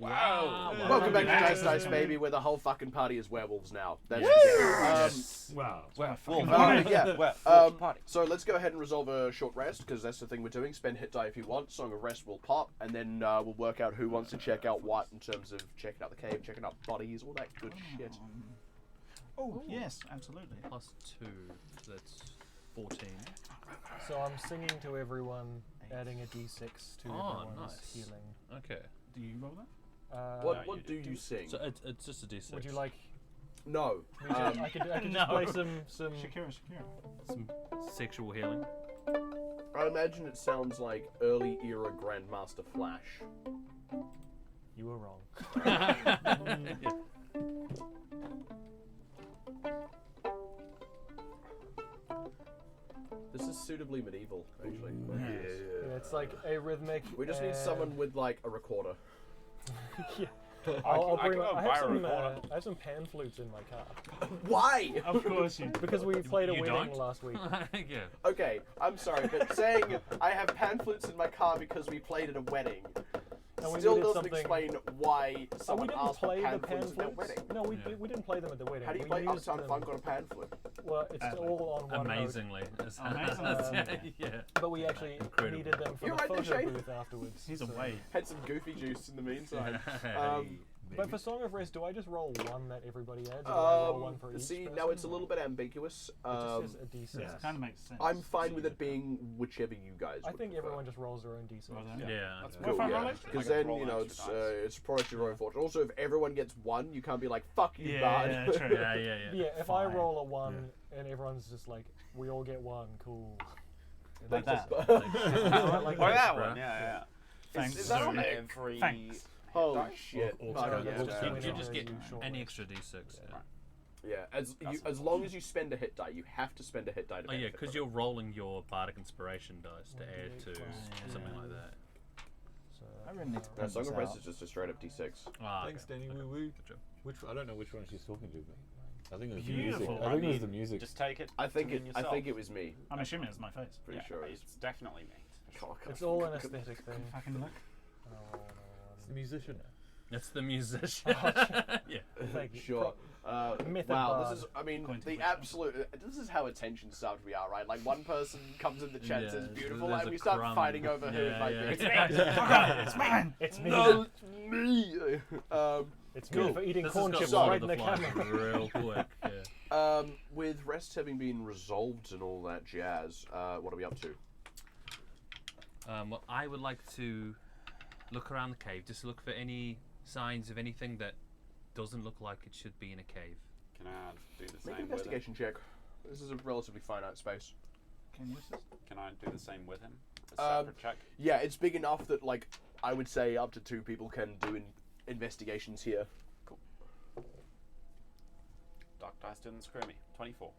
Wow. Welcome back to Dice Baby, where the whole fucking party is werewolves now. That's Wow. so let's go ahead and resolve a short rest, because that's the thing we're doing. Spend hit die if you want. Song of Rest will pop, and then we'll work out who wants to check out what in terms of checking out the cave, checking out bodies, all that good shit. Oh, yes, absolutely. +2, that's 14. So I'm singing to everyone, adding a d6 to everyone's nice. healing. Okay. Do you roll that? What do you sing? So it's just a d6. Would you like? No. I can just play some. Shakira. Some sexual healing? I imagine it sounds like early era Grandmaster Flash. You were wrong. This is suitably medieval, actually. Yeah, it's like a rhythmic. We just need someone with like a recorder. Yeah. I'll bring. I have some pan flutes in my car. Why? Of course you. Because we played a You wedding don't? last week. Yeah. Okay, I'm sorry, but saying I have pan flutes in my car because we played at a wedding And we still needed doesn't something- explain why We someone didn't asked for play pan the pan flutes at their flutes. wedding. No, we didn't play them at the wedding. How do you We play used Uptown them- Funk on a pan flute? Well, it's all on one note. Amazingly. Amazingly. Yeah. But we actually Incredible. needed them for You're the right, photo Shane. booth afterwards. He's so- away. Had some goofy juice in the meantime. But for Song of Rest, do I just roll one that everybody adds, or do I roll one for each See, person? now it's a little bit ambiguous. It just says a d6. Yeah, it kind of makes sense. I'm fine with it being whichever you guys I would think prefer. everyone just rolls their own d6. Well done. Yeah. That's Cool, Well, if I yeah. roll it, Because I get to then, roll you know, extra it's product your own fortune. Also, if everyone gets one, you can't be like, fuck you, Yeah, bud. yeah, true. Yeah. Yeah, if I Fine. roll a 1 and everyone's just like, we all get 1, cool. Like that. Like Oh, that bro. one, yeah. Thanks. Is that on Sorry. there? Every Thanks. Holy shit. Or- Fuck, or- yeah, or- no. You just get You short any rest. extra d6. Yeah. Yeah, as long as you spend a hit die, you have to spend a hit die to Oh yeah, benefit because from you're it. rolling your bardic inspiration dice to add to 1d8 plus something two. like that. So, I really need to No, print Song this of Rest out. is just a straight up D6. Ah, Thanks, okay. Danny. Okay. Woo woo. Good job. I don't know which one she's talking to, but I think it was Beautiful. the music. I think it was the music. Just take it. I think to mean I yourself. think it was me. I'm assuming it's my face. Pretty Yeah, sure it is. it's definitely me. it's all an aesthetic thing. Fucking look. It's the musician. It's the musician. Yeah. Thank you. Sure. Method Wow, bard. this is, I mean, Going to the which absolute, this is how attention starved we are, right? Like, one person comes in the chat and says Yeah, beautiful, there's and a we start crumb. fighting over who it might Yeah, be. yeah. Fuck off, it's mine. It's me. No, it's me! It's Cool. me for eating This corn has chips got right in Lord the of the Flies camera. real quick. Yeah. With rest having been resolved and all that jazz, what are we up to? Well, I would like to look around the cave, just look for any signs of anything that doesn't look like it should be in a cave. Can I do the Make same an with him? investigation check. This is a relatively finite space. Can you assist? Can I do the same with him? A separate check? Yeah, it's big enough that, like, I would say up to 2 people can do investigations here. Dark dice didn't screw me. 24.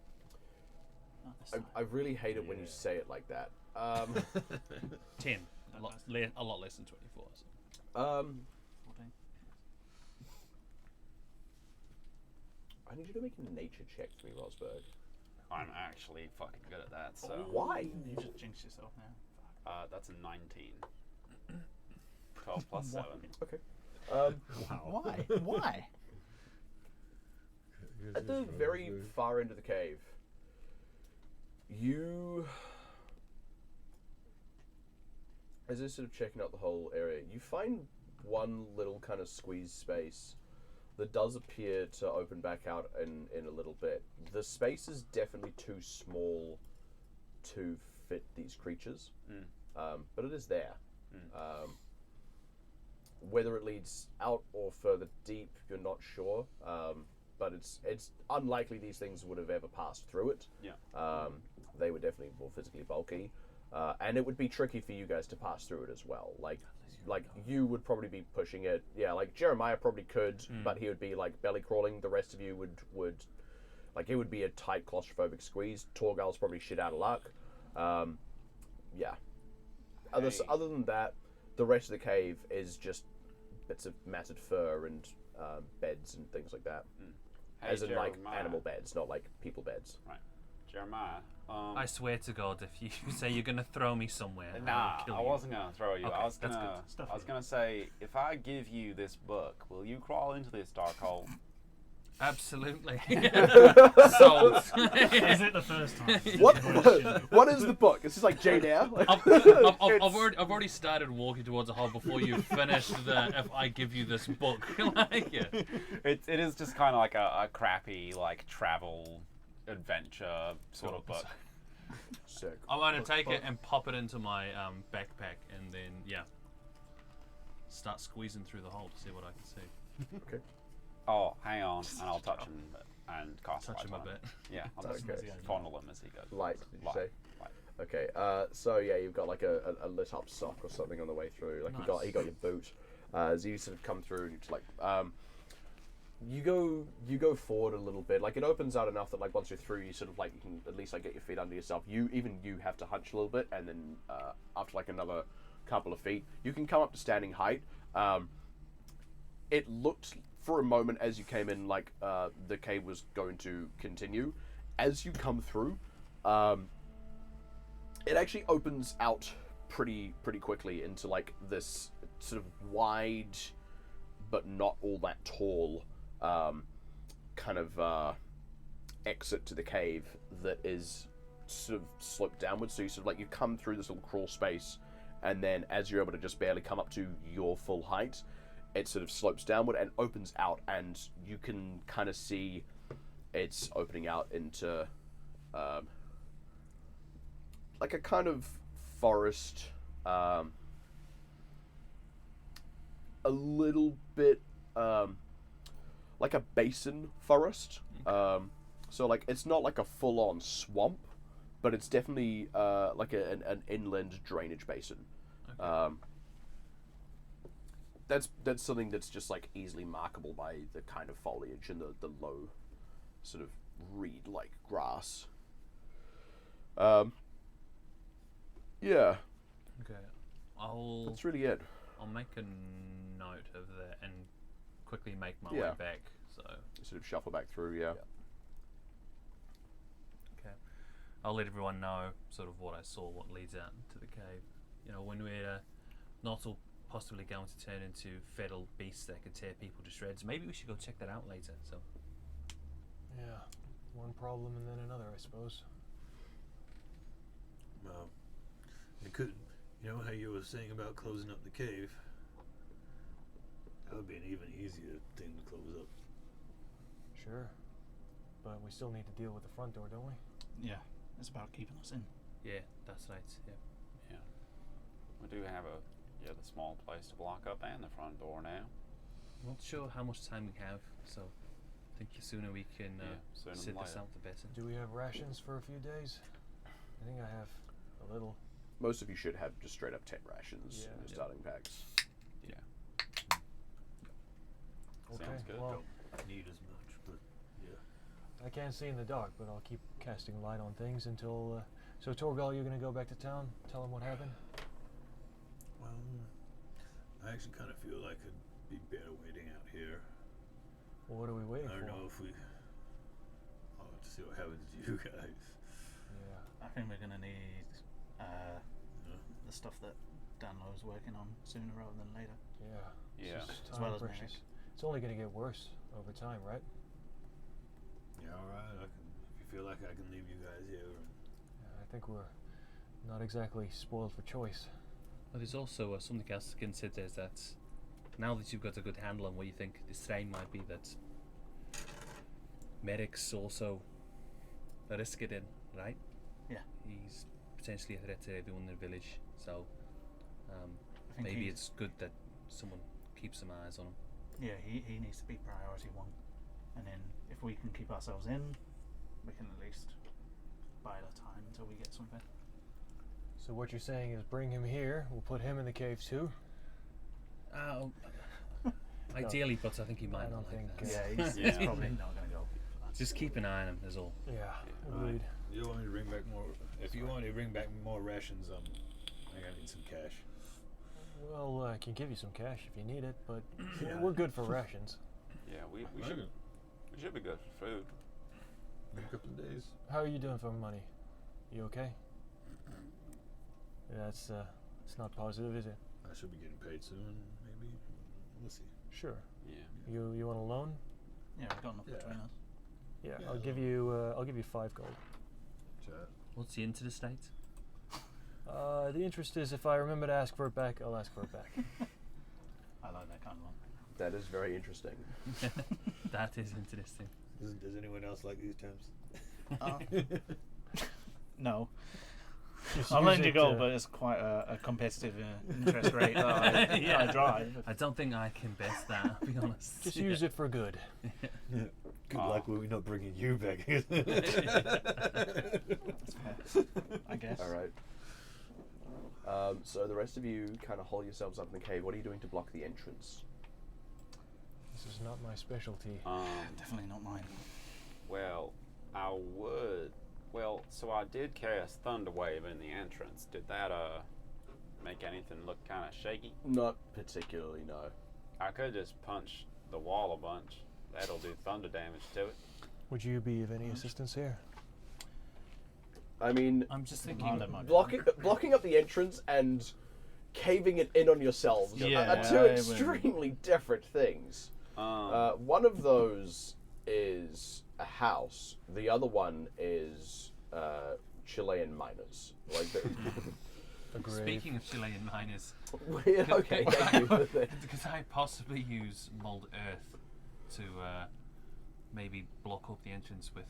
Oh, this side. I really hate it when you say it like that. 10. A lot less than 24. So. 14. I need you to make a nature check for me, Rosberg. I'm actually fucking good at that, so... Why? You just jinxed yourself now. That's a 19. 12 plus 7. Okay. Why? Why? At the very far end of the cave, you, as you're sort of checking out the whole area, you find one little kind of squeeze space that does appear to open back out in a little bit. The space is definitely too small to fit these creatures, but it is there. Whether it leads out or further deep, you're not sure. But it's unlikely these things would have ever passed through it. Yeah. They were definitely more physically bulky, and it would be tricky for you guys to pass through it as well. Like you would probably be pushing it. Yeah, like Jeremiah probably could, but he would be like belly crawling. The rest of you would like it would be a tight claustrophobic squeeze. Torgal's probably shit out of luck. Yeah. Other than that, the rest of the cave is just bits of matted fur and beds and things like that. Hey, As in, like, Jeremiah. animal beds, not like people beds. Right. Jeremiah. I swear to God, if you say you're gonna throw me somewhere, Nah, I'll kill I you. wasn't gonna throw you. Okay, I was that's gonna. good. Stuff I was you. gonna say, if I give you this book, will you crawl into this dark hole? Absolutely. Sold. Is it the first time? What is the book? It's just like Jane Eyre. Like, I've already started walking towards a hole before you finished the "if I give you this book." Like, yeah. It is just kind of like a crappy like travel adventure sort of book. Sick. I want to take it and pop it into my backpack, and then start squeezing through the hole to see what I can see. Okay. Oh, hang on, and I'll touch him and cast Touch light him a on bit. Yeah, I'll just Okay. fondle him as he goes. Light, did you Light. say? Light. Okay. So yeah, you've got like a lit up sock or something on the way through. Like Nice. he got your boot. As you sort of come through, and you just like you go forward a little bit. Like it opens out enough that like once you're through, you sort of like you can at least like get your feet under yourself. You have to hunch a little bit, and then after like another couple of feet, you can come up to standing height. It looked for a moment as you came in like the cave was going to continue. As you come through, it actually opens out pretty quickly into like this sort of wide but not all that tall kind of exit to the cave that is sort of sloped downwards. So you sort of like you come through this little crawl space, and then as you're able to just barely come up to your full height, it sort of slopes downward and opens out, and you can kind of see it's opening out into like a kind of forest, a little bit like a basin forest. So like it's not like a full-on swamp, but it's definitely like an inland drainage basin. Okay. That's something that's just like easily markable by the kind of foliage and the low sort of reed-like grass. Yeah, Okay. that's really it. I'll make a note of that and quickly make my Yeah. way back. So You sort of shuffle back through, yeah. okay, I'll let everyone know sort of what I saw, what leads out to the cave. You know, when we're not all possibly going to turn into feral beasts that could tear people to shreds, maybe we should go check that out later. So Yeah, one problem and then another, I suppose. Well, it could. You know how you were saying about closing up the cave? That would be an even easier thing to close up. Sure. But we still need to deal with the front door, don't we? Yeah, it's about keeping us in. yeah, that's right. Yeah. We do have the small place to block up and the front door now. I'm not sure how much time we have, so I think the sooner we can sooner sit than this later. out, the better. Do we have rations for a few days? I think I have a little. Most of you should have just straight up 10 rations Yeah. in your Yeah. starting packs. Okay, Sounds good. well, Don't need as much, but yeah. I can't see in the dark, but I'll keep casting light on things until. So, Torgal, you're gonna go back to town? Tell him what happened? Well, I actually kind of feel like it'd be better waiting out here. Well, what are we waiting I don't for? know if we. I'll have to see what happens to you guys. Yeah. I think we're gonna need Yeah. the stuff that Danlo's working on sooner rather than later. Yeah. Yeah. It's just As well time as precious. Merrick. It's only gonna get worse over time, right? Yeah, all right. If you feel like I can leave you guys here. Yeah, I think we're not exactly spoiled for choice. But there's also something else to consider is that now that you've got a good handle on what you think the strain might be, that Merrick's also a risk it in, right? Yeah. He's potentially a threat to everyone in the village, so I think maybe he's- it's good that someone keeps some eyes on him. Yeah, he needs to be priority one. And then if we can keep ourselves in, we can at least bide our time until we get something. So what you're saying is bring him here. We'll put him in the cave too. Ideally, but I think he might I not don't like think, that. Yeah, he's Yeah. probably not going to go for that. Just keep an eye on him, is all. Yeah. Right. Agreed. You don't want me to bring back more. If you want me to bring back more rations, I gotta need some cash. Well, I can give you some cash if you need it, but Yeah. we're good for rations. Yeah, we Okay. should be good for food. In a couple of days. How are you doing for money? You okay? Yeah, it's not positive, is it? I should be getting paid soon, maybe. We'll see. Sure. Yeah. You want a loan? Yeah, we've got enough Yeah. between us. Yeah, Yeah, I'll give you 5 gold. Chat. What's the into the state? The interest is if I remember to ask for it back, I'll ask for it back. I like that kind of one. That is very interesting. That is interesting. Does anyone else like these terms? No. Just I'll use lend you it, gold, but it's quite a competitive interest rate that I drive. I don't think I can best that, I'll be honest. Just use it for good. Good luck when we're not bringing you back. That's fair, I guess. All right. So the rest of you kind of haul yourselves up in the cave. What are you doing to block the entrance? This is not my specialty. Definitely not mine. Well, I would. Well, so I did cast Thunder Wave in the entrance. Did that make anything look kind of shaky? Not particularly, no. I could just punch the wall a bunch. That'll do thunder damage to it. Would you be of any assistance here? I mean, I'm just thinking. Commander might be. blocking up the entrance and caving it in on yourselves Yeah, are two I would- extremely different things. One of those is a house. The other one is Chilean miners. Like A grave. Speaking of Chilean miners, okay, thank you. could I possibly use mulled earth to maybe block up the entrance with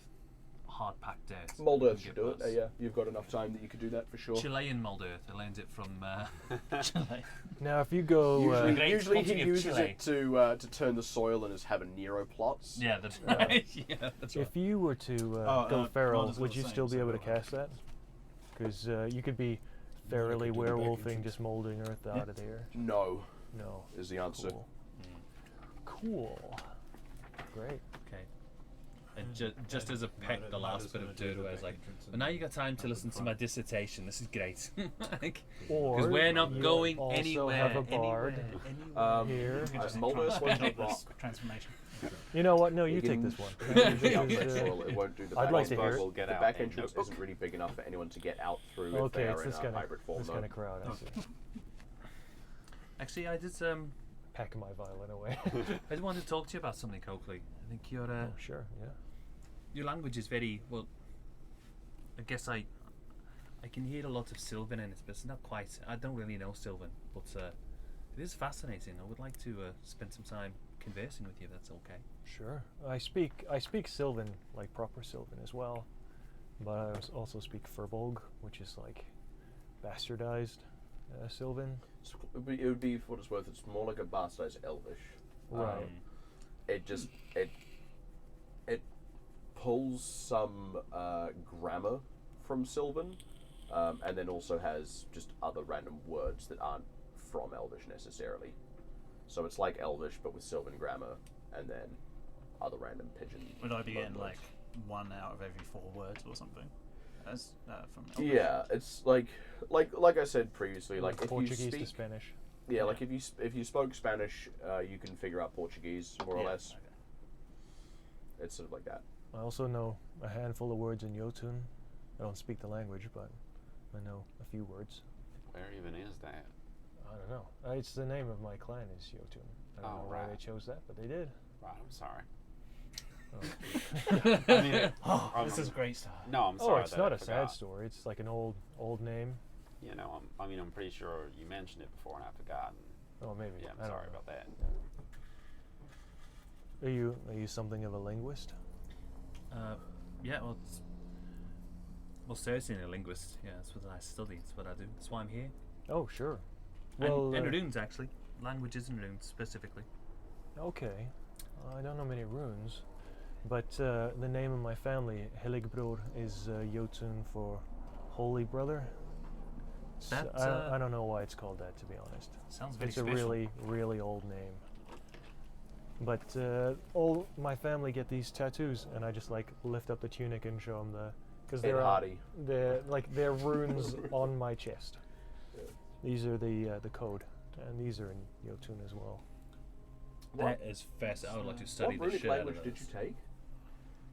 hard packed dirt? Mold Earth and should get do it. past? Yeah, you've got enough time that you could do that for sure. Chilean mulled earth. I learned it from. Now, if you go, Great Usually he continent of uses Chile. it to turn the soil and just have a Nero plots. Yeah, that's right. Yeah, that's right. if you were to go feral, Ronald's would got you the still same, be able to so, cast that? Because you could be ferally do the back werewolfing, entrance. just molding earth Yeah. out of there. No, No. is the answer. Cool. Cool. Great. Okay. And just as a peck, the Might last as bit well of do dirt the away, I was back like, entrance but now you got time to and listen the to my front. dissertation. This is great. Or Because we're not you going also anywhere. have a bard anywhere. here. Mold Earth won't do this transformation. You know what? No, you can- take this one. the outlet This is, soil, it won't do the I'd back like to entrance. hear it. We'll get The out back a entrance notebook. isn't really big enough for anyone to get out through if Okay, they it's are in this a kind hybrid form. of though. crowd. I see. Actually, I did. Pack my violin away. I just wanted to talk to you about something, Coakley. I think your Oh, sure. Yeah. your language is very well. I guess I can hear a lot of Sylvan in it, but it's not quite. I don't really know Sylvan, but it is fascinating. I would like to spend some time conversing with you. If that's okay. Sure. I speak Sylvan, like proper Sylvan as well, but I also speak Furbolg, which is like bastardized Sylvan. It would be, for what it's worth, it's more like a bastardized Elvish. Right. It just it pulls some grammar from Sylvan, and then also has just other random words that aren't from Elvish necessarily. So it's like Elvish but with Sylvan grammar, and then other random pigeon. Would I be getting loans. like 1 out of every 4 words or something? As from Elvish? Yeah, it's like I said previously, like if Portuguese you to speak, Spanish. yeah, like if you spoke Spanish, you can figure out Portuguese more or Yeah, less. okay. It's sort of like that. I also know a handful of words in Jotun. I don't speak the language, but I know a few words. Where even is that? I don't know. It's the name of my clan is Jotun. I don't Oh, know why right. they chose that, but they did. Right, I'm sorry. Oh, I mean, This is a great start. no, I'm oh sorry. it's that not I a sad forgot. story. It's like an old name. You know, I'm pretty sure you mentioned it before and I've forgotten. Oh, maybe. Yeah, I I'm don't sorry know. about that. Are you something of a linguist? Yeah, well, certainly a linguist. Yeah, that's what I study. That's what I do. That's why I'm here. Oh, sure. And, Well, and runes, actually. Languages and runes, specifically. okay. I don't know many runes, but the name of my family, Heligbror, is Jotun for holy brother. That, I don't know why it's called that, to be honest. Sounds very It's a special. really old name. But all my family get these tattoos, and I just like lift up the tunic and show them because Ed they're Hardy. they're runes on my chest. These are the code, and these are in Jotun as well. That is fascinating. I would like to study What the Runic shit out of language did you those. take?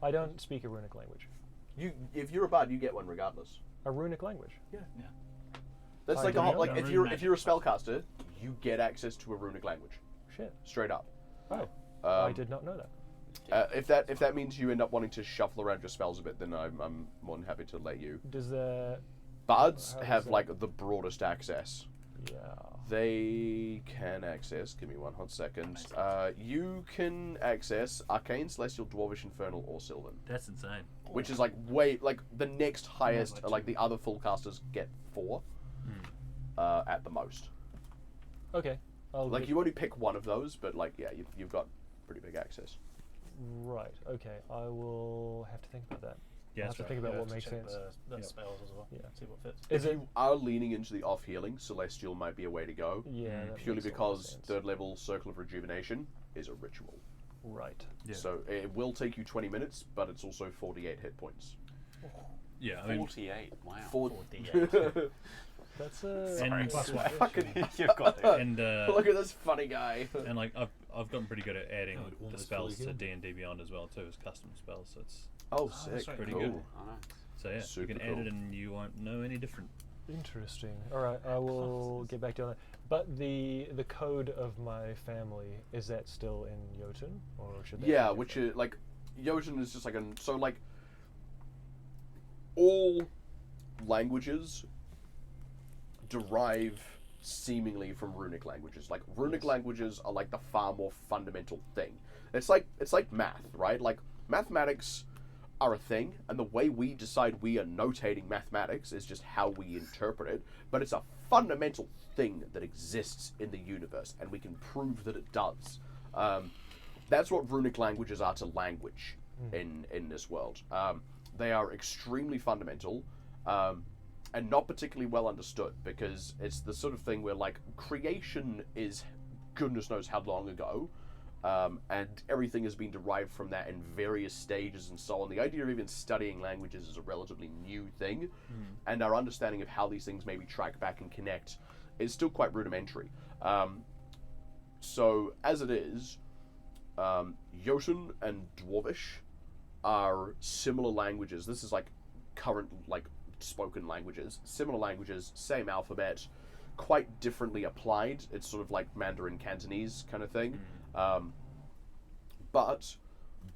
I don't speak a runic language. If you're a bard, you get one regardless. A runic language? That's I like a didn't whole, know like that. if you're a spellcaster, you get access to a runic language. Shit. Straight up. Oh, I did not know that. If that means you end up wanting to shuffle around your spells a bit, then I'm more than happy to let you. Does that... Bards How does have that- like the broadest access. Yeah. They can access. Give me one hot second. You can access Arcane, Celestial, Dwarvish, Infernal, or Sylvan, That's insane. which is like the next highest. Like the other full casters get 4 at the most. Okay. Like you only pick one of those, but like yeah, you've got pretty big access. Right. Okay. I will have to think about that. Yeah, I'll have that's to think about Yeah, what to makes check sense. The Yeah. spells as well. Yeah. See what fits. Is If it? you are leaning into the off healing, Celestial might be a way to go. Yeah. that Purely makes a lot of because sense. 3rd level Circle of Rejuvenation is a ritual. Right. Yeah. So it will take you 20 minutes, but it's also 48 hit points. Yeah, I mean, 48. Wow. 48. That's a... And- Plus one. Fucking You've got it. and look at this funny guy. and like I've gotten pretty good at adding Oh, it the almost spells fully to healed. D&D Beyond as well too as custom spells. So it's Oh, that's sick. right. Pretty cool. good. I know. so yeah, Super you can add cool. it and you won't know any different. Interesting. All right, I will get back to that. But the code of my family, is that still in Jotun, or should that be Yeah, different? which is like Jotun is just like so like all languages derive seemingly from runic languages. Like runic Yes. languages are like the far more fundamental thing. It's like math, right? Like mathematics are a thing, and the way we decide we are notating mathematics is just how we interpret it, but it's a fundamental thing that exists in the universe, and we can prove that it does. That's what runic languages are to language in this world. They are extremely fundamental, and not particularly well understood, because it's the sort of thing where like creation is goodness knows how long ago, and everything has been derived from that in various stages and so on. The idea of even studying languages is a relatively new thing, and our understanding of how these things maybe track back and connect is still quite rudimentary. So as it is, Jotun and Dwarvish are similar languages. This is like current like spoken languages, similar languages, same alphabet, quite differently applied. It's sort of like Mandarin Cantonese kind of thing. But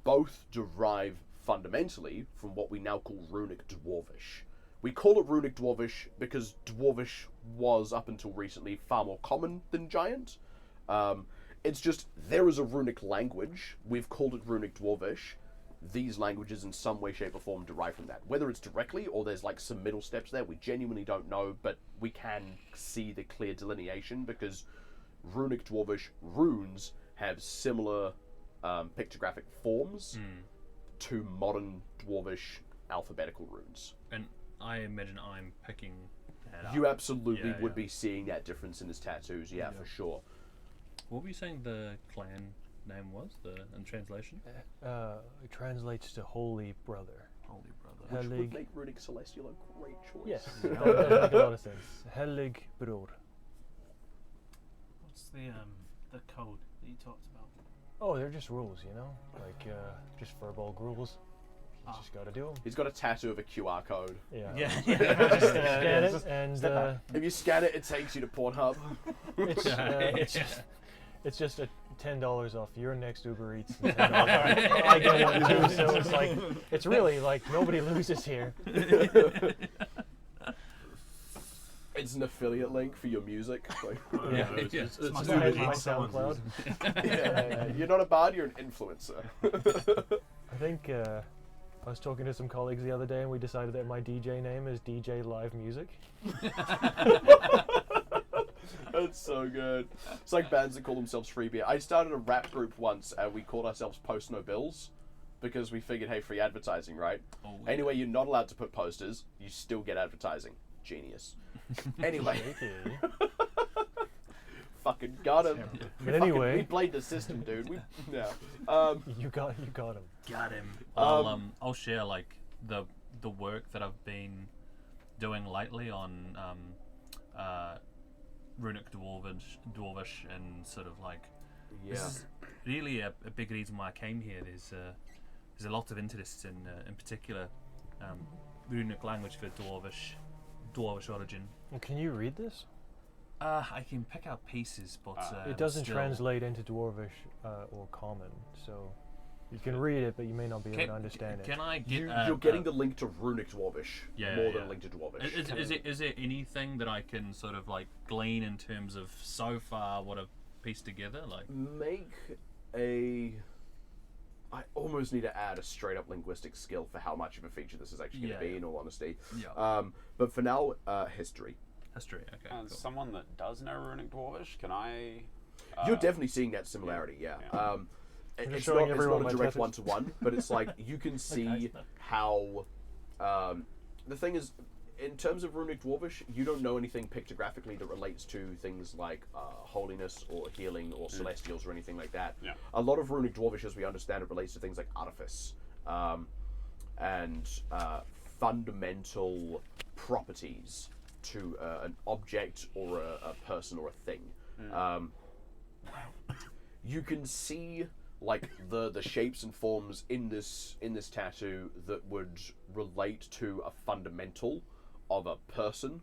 both derive fundamentally from what we now call Runic Dwarvish. We call it Runic Dwarvish because Dwarvish was, up until recently, far more common than Giant. It's just, there is a runic language, we've called it Runic Dwarvish. These languages in some way, shape or form derive from that. Whether it's directly or there's like some middle steps there, we genuinely don't know, but we can see the clear delineation because Runic Dwarvish runes have similar pictographic forms to modern Dwarvish alphabetical runes. And I imagine I'm picking that up. You absolutely Yeah, would yeah. be seeing that difference in his tattoos, yeah, for sure. What were you saying the clan name was in translation? It translates to holy brother. Holy brother. Which would Helig. make Runic Celestial a great choice. Yes, that would make a lot of sense. Helig bror. What's the code that you talked about? Oh, they're just rules, you know, like just verbal rules. You just got to do them. He's got a tattoo of a QR code. Yeah. Yeah. Just scan it, and If you scan it, it takes you to Pornhub. it's just a $10 off your next Uber Eats. And $10 I get one too, so it's like it's really like nobody loses here. It's an affiliate link for your music. Like, Yeah. It's my an favorite Uber my Eats someone's SoundCloud. using. yeah, you're not a bard, you're an influencer. I think I was talking to some colleagues the other day, and we decided that my DJ name is DJ Live Music. That's so good. It's like bands that call themselves free beer. I started a rap group once, and we called ourselves Post No Bills because we figured, hey, free advertising, right? Oh, Anyway, you're not allowed to put posters. You still get advertising. Genius. Anyway, fucking got him. But anyway, We played the system, dude. Yeah. you got him. Got him. I'll share like the work that I've been doing lately on Runic Dwarvish and sort of like this is really a big reason why I came here. There's there's a lot of interest in particular runic language for dwarvish origin. Well, can you read this? I can pick out pieces, but It doesn't still- translate into Dwarvish or Common, so you can read it, but you may not be able to understand it. Can I get? You're getting the link to Runic Dwarvish more than a link to Dwarvish. Is it anything that I can sort of like glean in terms of so far what I've pieced together? Like, Make a. I almost need to add a straight up linguistic skill for how much of a feature this is actually going to be, in all honesty. yeah, But for now, history. history. Okay, As cool. someone that does know Runic Dwarvish, can I? You're definitely seeing that similarity, yeah. Yeah. just It's showing not everyone a my direct tattoos. one-to-one, but it's like you can see how. The thing is, in terms of Runic Dwarvish, you don't know anything pictographically that relates to things like holiness or healing or celestials or anything like that. Yeah. A lot of Runic Dwarvish, as we understand it, relates to things like artifice and fundamental properties to an object or a person or a thing. You can see like the shapes and forms in this tattoo that would relate to a fundamental of a person.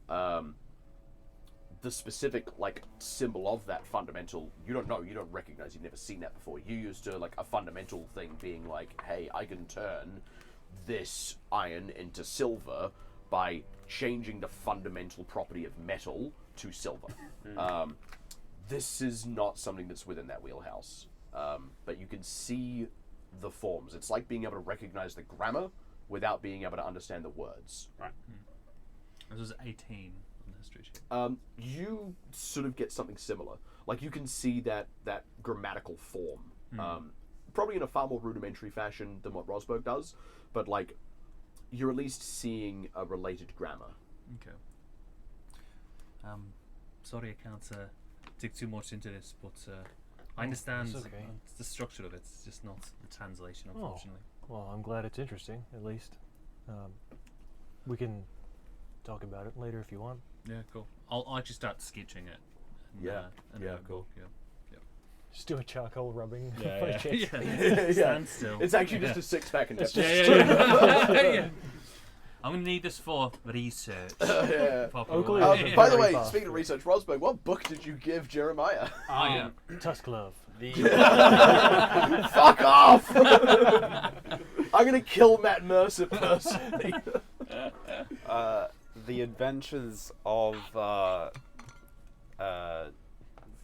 The specific like symbol of that fundamental, you don't know, you don't recognize, you've never seen that before. You used to like a fundamental thing being like, hey, I can turn this iron into silver by changing the fundamental property of metal to silver. This is not something that's within that wheelhouse, but you can see the forms. It's like being able to recognize the grammar without being able to understand the words. Right. This was 18 on the history sheet. You sort of get something similar. Like you can see that grammatical form, probably in a far more rudimentary fashion than what Rosberg does, but like you're at least seeing a related grammar. Okay. Sorry, I can't dig too much into this, but I understand that's okay. the structure of it. It's just not the translation, unfortunately. Well, I'm glad it's interesting, at least. We can talk about it later if you want. Yeah, cool. I'll actually start sketching it. And, Yeah. and Yeah, then cool. Yeah. Just do a charcoal rubbing. Yeah, my yeah. chest. Yeah. Stand still. It's actually just a six-pack and Yeah. I'm gonna need this for research. Yeah. Proper Oakley work. is By the very way, fast. speaking of research, Rosberg, what book did you give Jeremiah? Oh yeah. Tusk Love. Fuck off! I'm gonna kill Matt Mercer personally. The Adventures of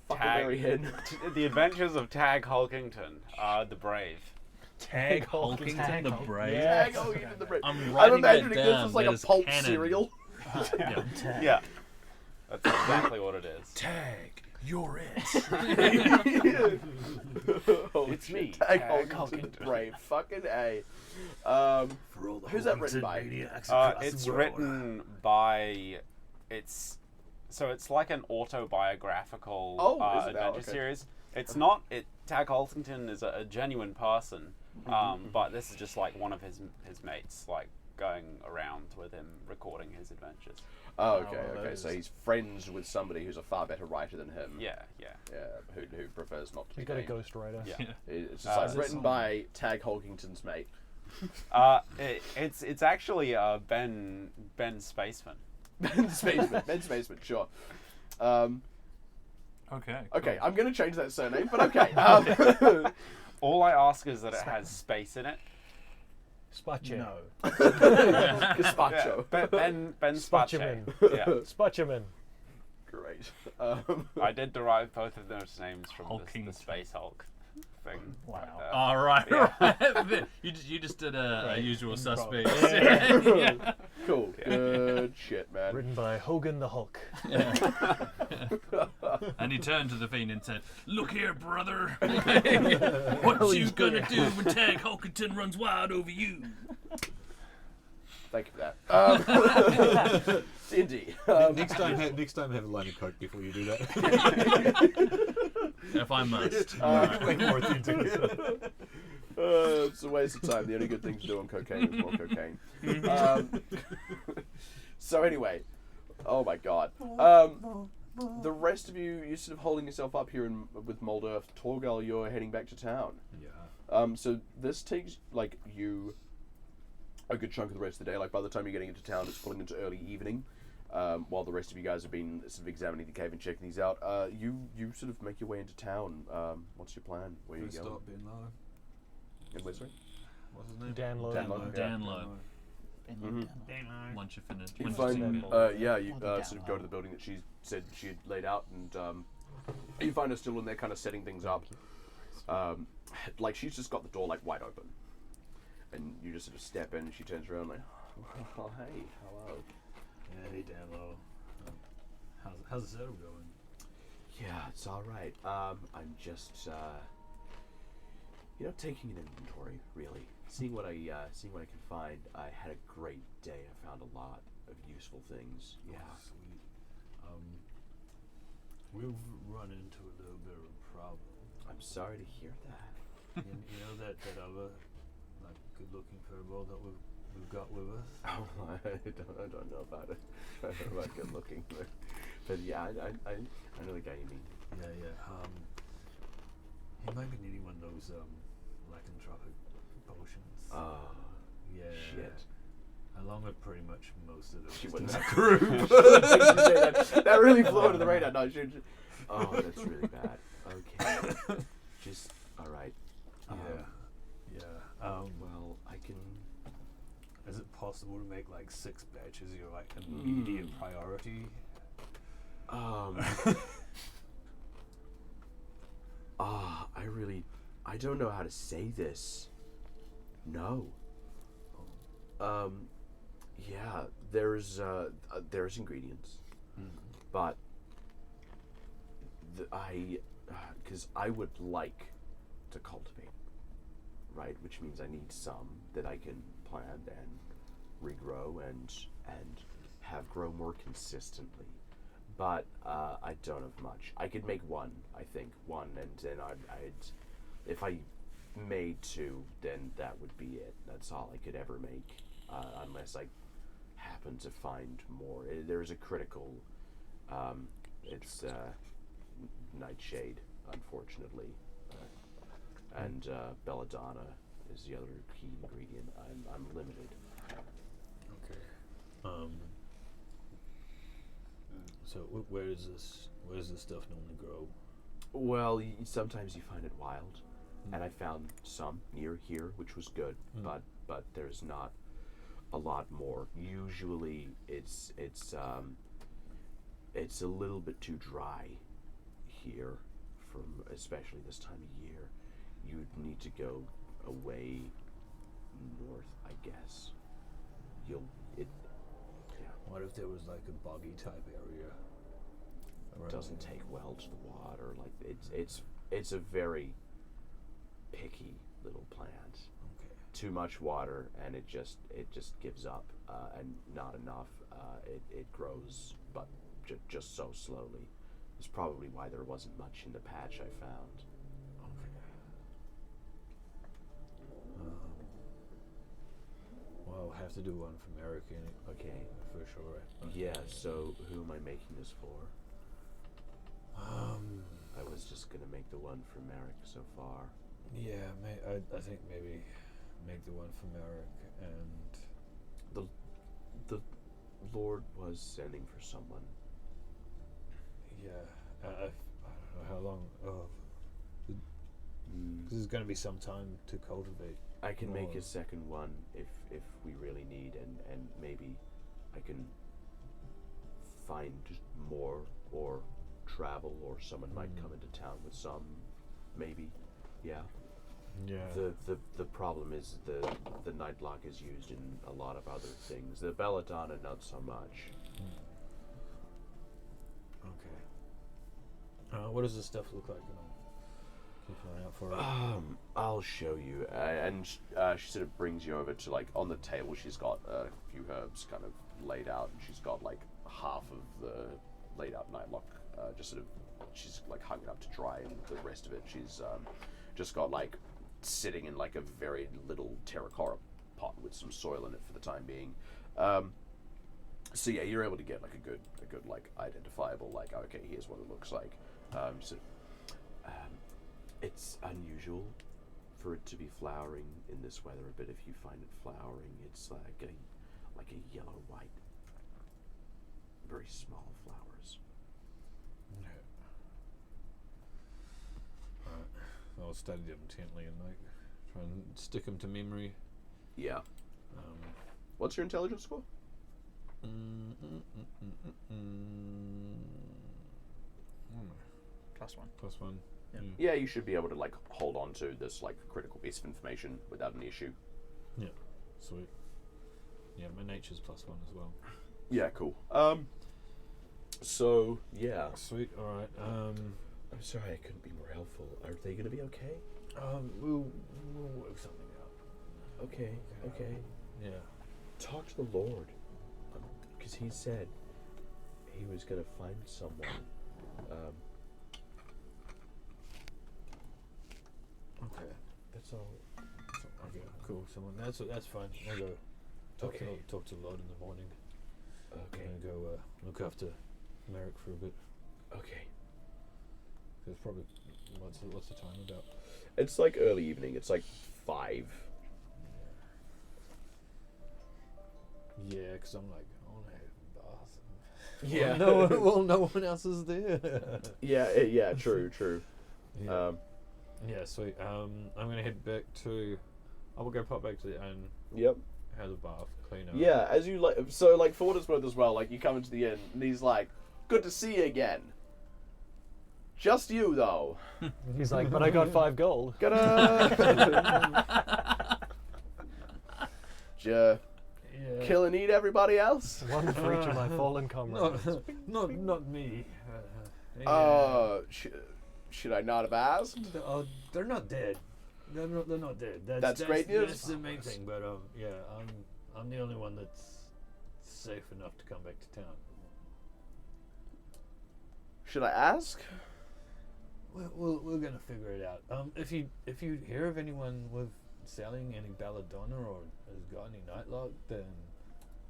Fucking Hen. The Adventures of Tag Hulkington, the Brave. Tag Hulkington the Brave. Tag Hulkington the Brave. I'm I'm writing that imagining this down. as like That a is pulp canon. cereal. Yeah. Yeah, that's exactly what it is. Tag, you're it. Oh, It's shit. me, Tag Tag Hulkington the Hulkington. Brave. Fucking A. For all the Who's that written Hulkington by? maniacs across It's the world. written by. It's like an autobiographical is it now? adventure Okay. series. It's not. Tag Hulkington is a genuine person, but this is just like one of his mates, like going around with him recording his adventures. Oh, okay, well, okay. that So is- he's friends with somebody who's a far better writer than him. Yeah. Who prefers not to be He's got a named. ghostwriter. Yeah. It's just like Is it written by Tag Hulkington's mate. It's actually Ben Spaceman. Ben Spaceman. Ben Spaceman, sure. Okay. Okay, I'm going to change that surname, but okay. All I ask is that it has space in it. Spache. No. Gazpacho. Ben Spache. Spacheman. Yeah. Spacheman. Great. I did derive both of those names from the Hulking. Space Hulk thing. Wow. All right. Yeah. Right. you just did a usual suspect. Cool. Yeah. Good shit, man. Written by Hogan the Hulk. And he turned to the Fiend and said, "Look here, brother. What you gonna do when Tag Hulkington runs wild over you?" Thank you for that. Indeed. Next time have a line of coke before you do that. If I must. Way more things. It's a waste of time. The only good thing to do on cocaine is more cocaine. So anyway, oh my god. The rest of you, you're sort of holding yourself up here with Mulder. Torgal, you're heading back to town. Yeah. So this takes like you a good chunk of the rest of the day. Like by the time you're getting into town, it's falling into early evening. While the rest of you guys have been sort of examining the cave and checking these out, you sort of make your way into town. What's your plan? Where are you going? Stop being low. In where, sorry? What's his name? Danlo. Danlo. Danlo. Once you finish. You once find, you Danlo. you sort of go to the building that she said she had laid out, and you find her still in there, kind of setting things up. Like she's just got the door like wide open, and you just sort of step in, and she turns around like, "Oh, hey, hello." Hey, Danlo. How's the setup going? Yeah, it's all right. I'm just, taking an inventory, really, seeing what I can find. I had a great day. I found a lot of useful things. Yeah. Oh, sweet. We've run into a little bit of a problem. I'm sorry to hear that. you know that other like good-looking furball that we've got with us. Oh, I don't know about it. I don't know about good looking, but yeah, I know the guy you mean. Yeah. He might be needing one of those lycanthropic potions. Oh, Yeah. shit. Along with pretty much most of the She rest wouldn't of have the group. that really flew under the radar. No, oh, that's really bad. Okay. Just all right. Yeah. Well, I can. Is it possible to make like 6 batches your like immediate priority? I don't know how to say this. No. Yeah, there's ingredients, but because I would like to cultivate, right? Which means I need some that I can plant and regrow and have grow more consistently. But I don't have much. I could make one, I think, and then I'd if I made 2, then that would be it. That's all I could ever make, unless I happen to find more. There's a critical, it's nightshade, unfortunately, and belladonna is the other key ingredient. I'm limited. Okay. So where does this stuff normally grow? Well, sometimes you find it wild, and I found some near here, which was good, but there's not a lot more. Usually, it's a little bit too dry here, especially this time of year. You'd need to go away north, I guess. What if there was like a boggy type area? It doesn't take well to the water. Like it's a very picky little plant. Okay. Too much water and it just gives up, and not enough. It grows, but just so slowly. It's probably why there wasn't much in the patch I found. Okay. Well, I'll have to do one for Merrick, Okay. for sure. Yeah. So who am I making this for? I was just gonna make the one for Merrick so far. Yeah, I think maybe make the one for Merrick and The Lord was sending for someone. yeah, I don't know how long. This is going to be some time to cultivate. I can make more. a second one if we really need, and maybe I can find more or travel, or someone might come into town with some, maybe. Yeah. Yeah. The problem is the nightlock is used in a lot of other things. The belladonna, not so much. Okay. What does this stuff look like? Keep an eye out for it. I'll show you. And she sort of brings you over to, like, on the table she's got a few herbs kind of laid out, and she's got like half of the laid out nightlock just sort of, she's like hung it up to dry, and the rest of it she's just got like sitting in like a very little terracotta pot with some soil in it for the time being. So yeah, you're able to get like a good like identifiable, like, okay, here's what it looks like. So it's unusual for it to be flowering in this weather, but if you find it flowering, it's like a yellow-white, very small flowers. Alright. I'll study them intently and like try and stick them to memory. Yeah. What's your intelligence score? +1. +1. Yep. Yeah, you should be able to like hold on to this like critical piece of information without an issue. Yeah. Sweet. Yeah, my nature's +1 as well. Yeah, cool. So yeah. Sweet. All right. I'm sorry I couldn't be more helpful. Are they gonna be okay? We'll work something out. Okay. Okay. Yeah. Talk to the Lord, because he said he was gonna find someone. Okay. That's all. Okay. Cool. Someone. That's fine. I'll go. Okay. Talk to the Lord in the morning. Okay. And go look after Merrick for a bit. Okay. Cause probably what's the time about? It's like early evening. It's like 5. Yeah, because I'm like, I want to have a bath. Yeah. No one else is there. Yeah. True. Yeah. Yeah, sweet. I'm gonna head back to. I will go pop back to the inn. Yep. Have a bath, clean up. Yeah, as you like. So, like, for what it's worth as well, like, you come into the inn, and he's like, "Good to see you again. Just you, though. He's like, but I got 5 gold. Gonna Yeah. kill and eat everybody else." One for each of my fallen comrades. Not me. Should I not have asked? They're not dead. They're not dead. That's great news. That's the main thing. But yeah, I'm the only one that's safe enough to come back to town. Should I ask? We're gonna figure it out. If you hear of anyone with selling any belladonna or has got any nightlock, then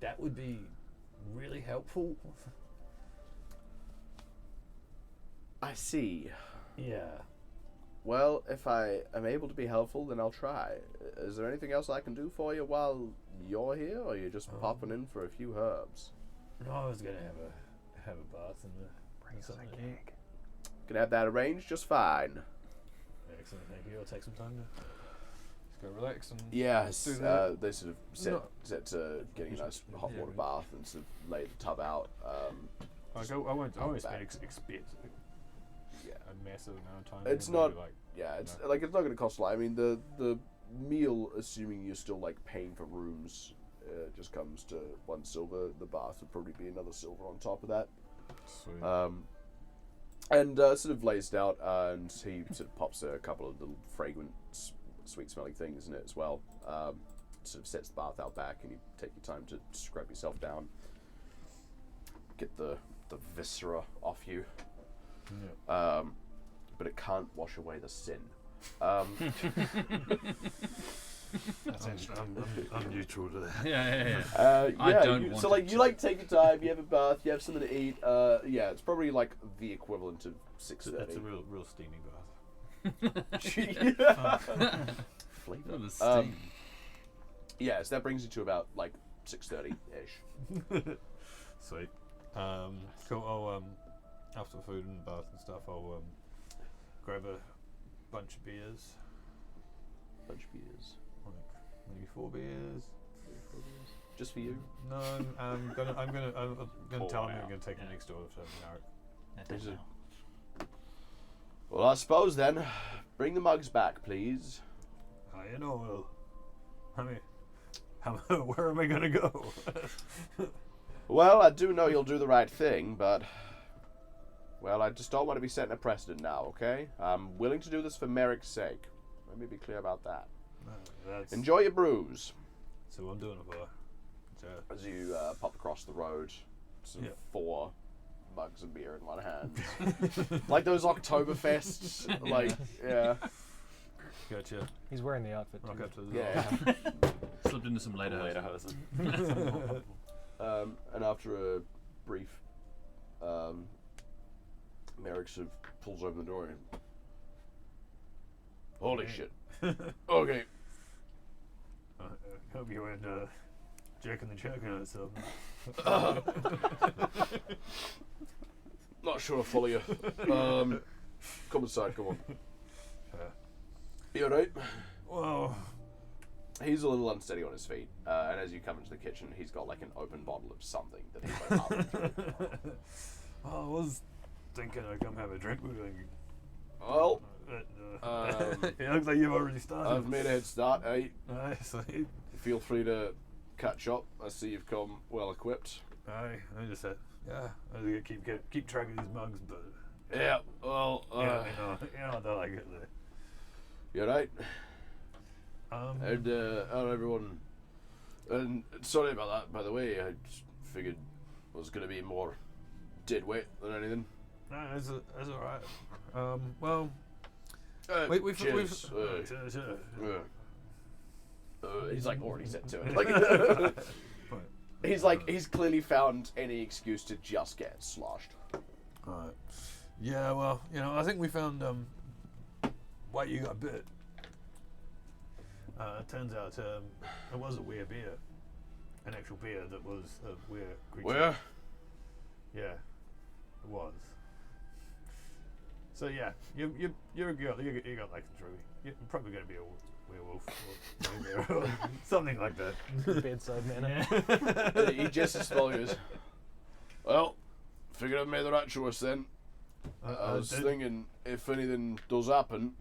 that would be really helpful. I see. Yeah. Well, if I am able to be helpful, then I'll try. Is there anything else I can do for you while you're here, or you're just popping in for a few herbs? No, I was gonna have a bath and Bring us a cake. Can have that arranged just fine. Excellent, thank you. I'll take some time to just go relax and Yes, do that. they sort of set to getting a nice hot water bath and sort of lay the tub out. Like, I won't back. expect Yeah. a massive amount of time. It's Maybe not- like Yeah, it's like it's not going to cost a lot. I mean, the meal, assuming you're still like paying for rooms, just comes to 1 silver. The bath would probably be another silver on top of that. sweet. And sort of lays it out, and he sort of pops a couple of little fragrant, sweet-smelling things in it as well. Sort of sets the bath out back, and you take your time to scrub yourself down, get the viscera off you. Yeah. But it can't wash away the sin. That's interesting. I'm neutral to that. Yeah. I Yeah, don't want so like you like take your time, you have a bath, you have something to eat. Yeah, it's probably like the equivalent of 6:30. That's a real steamy bath. Flavor. The steam. Yeah, so that brings you to about like 6:30-ish. Sweet. Cool. I'll after food and bath and stuff, I'll grab a bunch of beers. Bunch of beers. Like maybe 4 beers. Just for you. No, I'm gonna tell him I'm gonna take Yeah. him next door to Merrick. Is it- Well, I suppose then, bring the mugs back, please. You know, Will. I mean, where am I gonna go? Well, I do know you'll do the right thing, but... Well, I just don't want to be setting a precedent now, okay? I'm willing to do this for Merrick's sake. Let me be clear about that. That's Enjoy your brews. so I'm doing it for. So, As you pop across the road, sort of Yeah. 4 mugs of beer in one hand. Like those Oktoberfests. Like, yeah. gotcha. He's wearing the outfit. Rock too. up to the Yeah. Slipped into some later. Lederhosen. And after a brief, Merrick sort of pulls open the door and... Holy shit. Okay. Hope you weren't jerking the chicken or something. Not sure I follow you. Come inside, come on. You alright? Well, He's a little unsteady on his feet, and as you come into the kitchen, he's got like an open bottle of something that he's like halfway through. I was thinking I'd come have a drink with you. Well, It looks like you've already started. I've made a head start. Hey, Aye, sweet. feel free to catch up. I see you've come well equipped. Aye, I just said, yeah, I was gonna keep track of these mugs, but Yeah, well, yeah, you know, they're like it. you alright? And How'd everyone... And sorry about that, by the way. I just figured it was going to be more dead weight than anything. no, it's alright. Well, we've cheers. He's like already set to it. Like, he's clearly found any excuse to just get sloshed. alright. Yeah, well, you know, I think we found why you got bit. Turns out it was a weird beer, an actual beer that was a weird creature. Where? Yeah, it was. So yeah, you're a girl. You got like through. You're probably gonna be a werewolf or something like that. Bedside manner. He just swallows. Well, figured I've made the right choice then. I was thinking if anything does happen,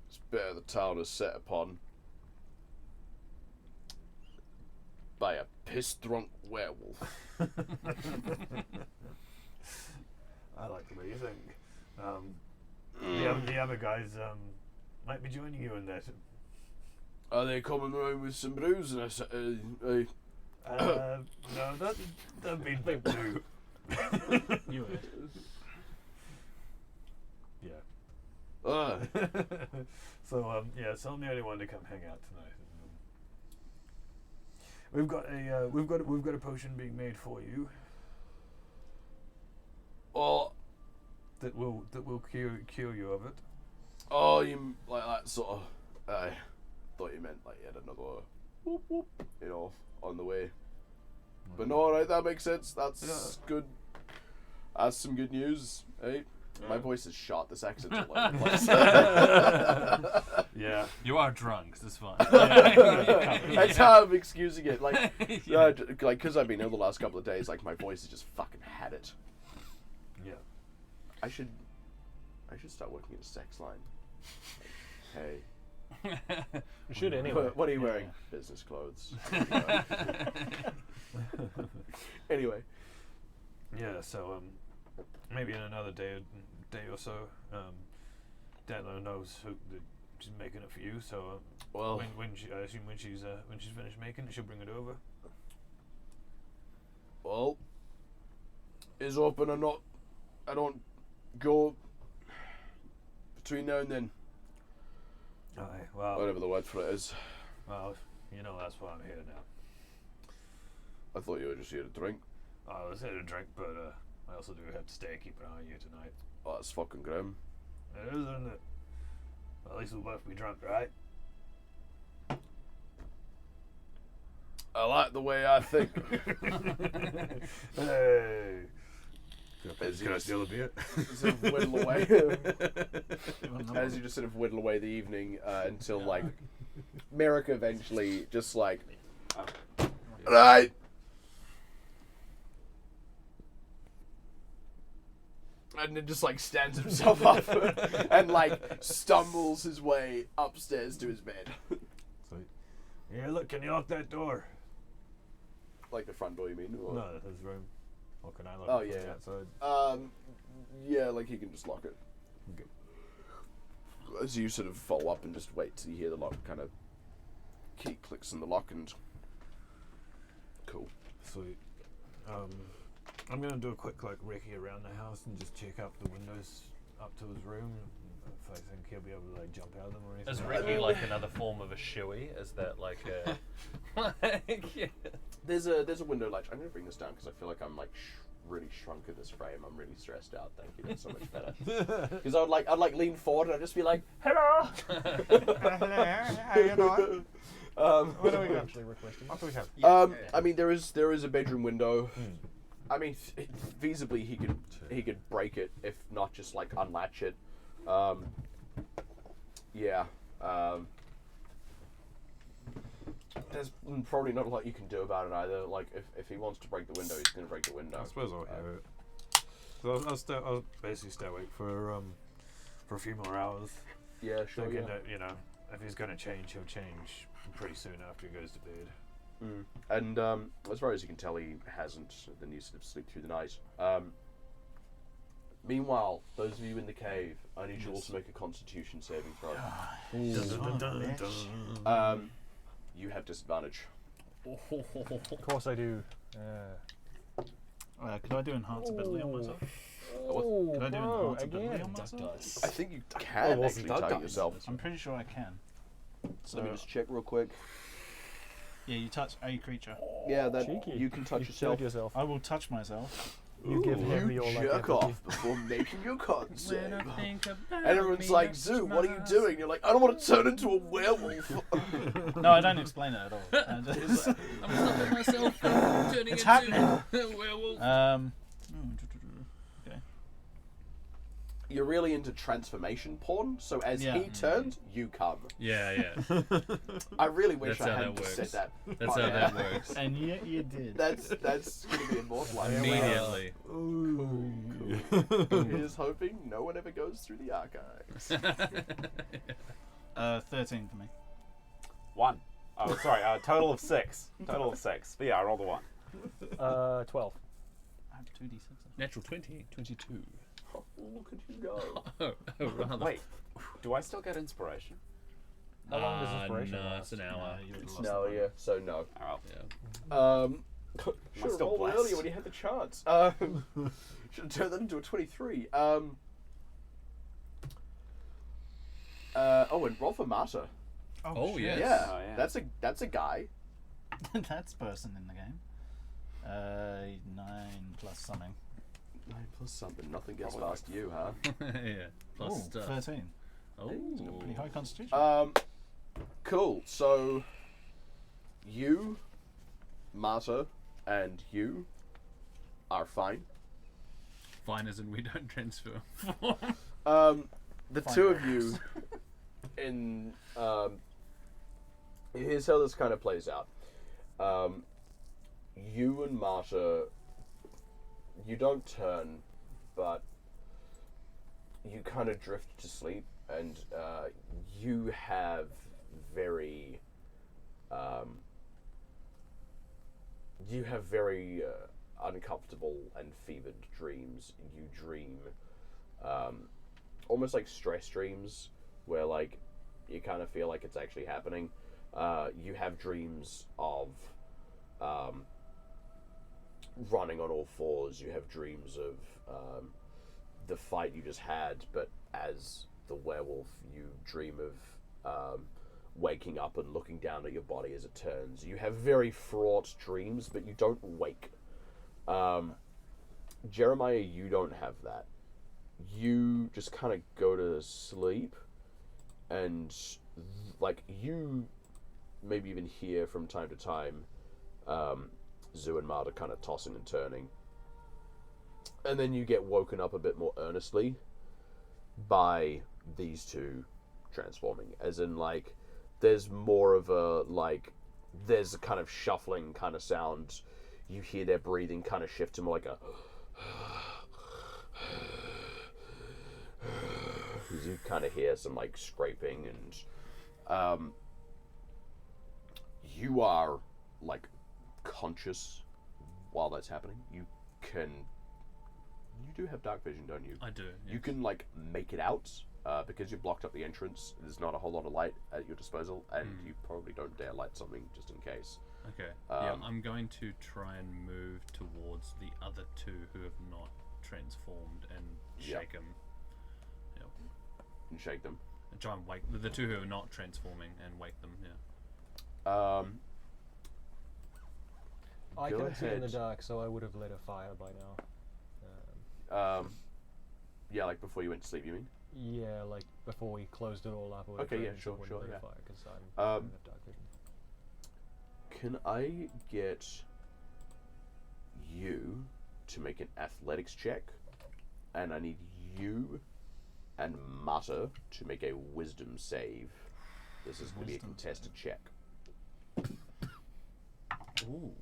it's better the town is set upon by a piss-drunk werewolf. I like the way you think. The other guys might be joining you in that. Are they coming around with some brews? And No, that'd be big blue. You would. Yeah. So so I'm the only one to come hang out tonight. We've got a potion being made for you well, that will cure you of it. oh, you like that sort of. I thought you meant like you had another whoop whoop, you know, on the way. But no, alright, that makes sense. That's good. That's some good news, eh? My voice is shot. This accent's all over the place. Yeah. You are drunk, so it's fine. That's how I'm excusing it. Like, Yeah. because I've been ill the last couple of days, like my voice has just fucking had it. Yeah. I should start working at a sex line. Like, hey, You should anyway. what are you wearing? Business clothes. Anyway. Yeah. So maybe in another day or so, Dano knows that she's making it for you. So Well, I assume when she's finished making it, she'll bring it over. well, is open or not? I don't go between now and then. Aye. Well. Whatever the word for it is. Well, you know that's why I'm here now. I thought you were just here to drink. I was here to drink, but I also do have to stay, keep an eye on you tonight. Oh, that's fucking grim. It is, isn't it? Well, at least we'll both be drunk, right? I like the way I think. Hey! As you Can I just steal a beer? sort of whittle away, as you just sort of whittle away the evening until like Merrick eventually just like, right. And then just like stands himself up and like stumbles his way upstairs to his bed. Sweet. Yeah, look, can you lock that door? Like the front door, you mean? Or? No, his room. Or can I lock Oh, it from yeah. the outside? Yeah, like he can just lock it. Okay. As you sort of follow up and just wait till you hear the lock kind of key clicks in the lock and cool. Sweet. I'm gonna do a quick like recce around the house and just check out the windows up to his room. If I think he'll be able to like jump out of them or anything. Is Ricky like another form of a shoey? Is that like a... like, yeah. There's a window ledge. I'm gonna bring this down because I feel like I'm like really shrunk in this frame. I'm really stressed out. Thank you. That's so much better. Because I'd like lean forward and I'd just be like, hello. How you doing? What are we actually requesting? What do we have? I mean, there is a bedroom window. I mean, feasibly he could break it, if not just like unlatch it. Yeah. There's probably not a lot you can do about it either. Like, if he wants to break the window, he's going to break the window. I suppose I'll hear it. So I'll basically stay awake for a few more hours. Yeah, sure. Thinking Yeah. that, if he's going to change, he'll change pretty soon after he goes to bed. And as far as you can tell, he hasn't. Then you sort of sleep through the night. Meanwhile, those of you in the cave, I need you all to make a Constitution saving throw. You have disadvantage. Of course I do. Could I do enhance ability on myself? Oh, Could I do bro, enhance ability again. on myself? I think you can actually target yourself. I'm pretty sure I can. So Let me just check real quick. yeah, you touch a creature. Yeah, that Cheeky. you can touch You yourself. killed yourself. I will touch myself. You give him You your like jerk empathy. off before making your con save. When I think about And everyone's me, like, I Zoo, touch what are you my doing? You're like, I don't want to turn into a werewolf. No, I don't explain it at all. I just- I'm stopping myself from turning It's into happening. a werewolf. Okay. You're really into transformation porn, so as Yeah. he turns, you come. Yeah. I really wish That's I how hadn't that said works. that. That's how that works. And yet you did. That's going to be immortalized. Immediately. Here's hoping no one ever goes through the archives. 13 for me. 1. Oh, sorry. Total of 6. Total of 6. But yeah, I rolled a 1. 12. I have 2d6. Natural 20, 22. Oh, look at you go. Oh, rather. Wait, do I still get inspiration? How long does inspiration No, last? it's an hour. No, yeah, so no. Oh, Yeah. Should have still rolled blessed? earlier when you had the chance. Should have turned that into a 23. And roll for Marta. Oh, shit. yes. Yeah, Oh, yeah. that's a guy. That's person in the game. 9 plus something. 9 plus something. Nothing gets Probably past you, huh? Yeah. Plus Ooh, stuff. 13. Oh. Pretty high constitution. Cool. So, you, Marta, and you are fine. Fine as in we don't transfer. The Fine two of barracks. you in here's how this kind of plays out. You and Marta, you don't turn, but you kind of drift to sleep, and you have very uncomfortable and fevered dreams. You dream almost like stress dreams, where like you kind of feel like it's actually happening. You have dreams of running on all fours. You have dreams of the fight you just had, but as the werewolf, you dream of waking up and looking down at your body as it turns. You have very fraught dreams, but you don't wake. Jeremiah, you don't have that. You just kind of go to sleep, and like you maybe even hear from time to time Zoo and Marta kind of tossing and turning, and then you get woken up a bit more earnestly by these two transforming, as in like there's more of a like there's a kind of shuffling kind of sound. You hear their breathing kind of shift to more like a you kind of hear some like scraping, and you are like conscious while that's happening. You do have dark vision, don't you? I do. You yes. can like make it out because you blocked up the entrance. There's not a whole lot of light at your disposal, and you probably don't dare light something just in case. Okay. Yeah, I'm going to try and move towards the other two who have not transformed and Yep. shake them. Yep. And shake them. And try and wake the two who are not transforming and wake them. Yeah. I Go can see in the ahead. dark, so I would have lit a fire by now. Yeah, like before you went to sleep, you mean? Yeah, like before we closed it all up. Or Okay, yeah, so sure, it wouldn't sure, light a yeah. fire, 'cause I'm I Um, don't have dark vision. Can I get you to make an athletics check? And I need you and Mata to make a wisdom save. This is going to be a Wisdom contested check. Ooh.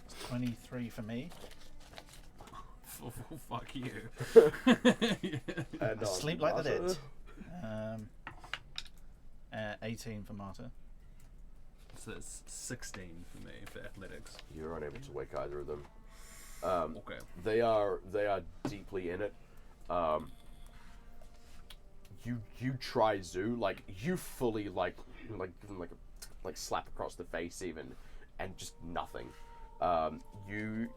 It's 23 for me. Fuck you. And Sleep like the Mata, dead. 18 for Marta. So it's 16 for me for athletics. You're unable to wake either of them. Okay. They are deeply in it. You try Zoo, like you fully like slap across the face even, and just nothing. You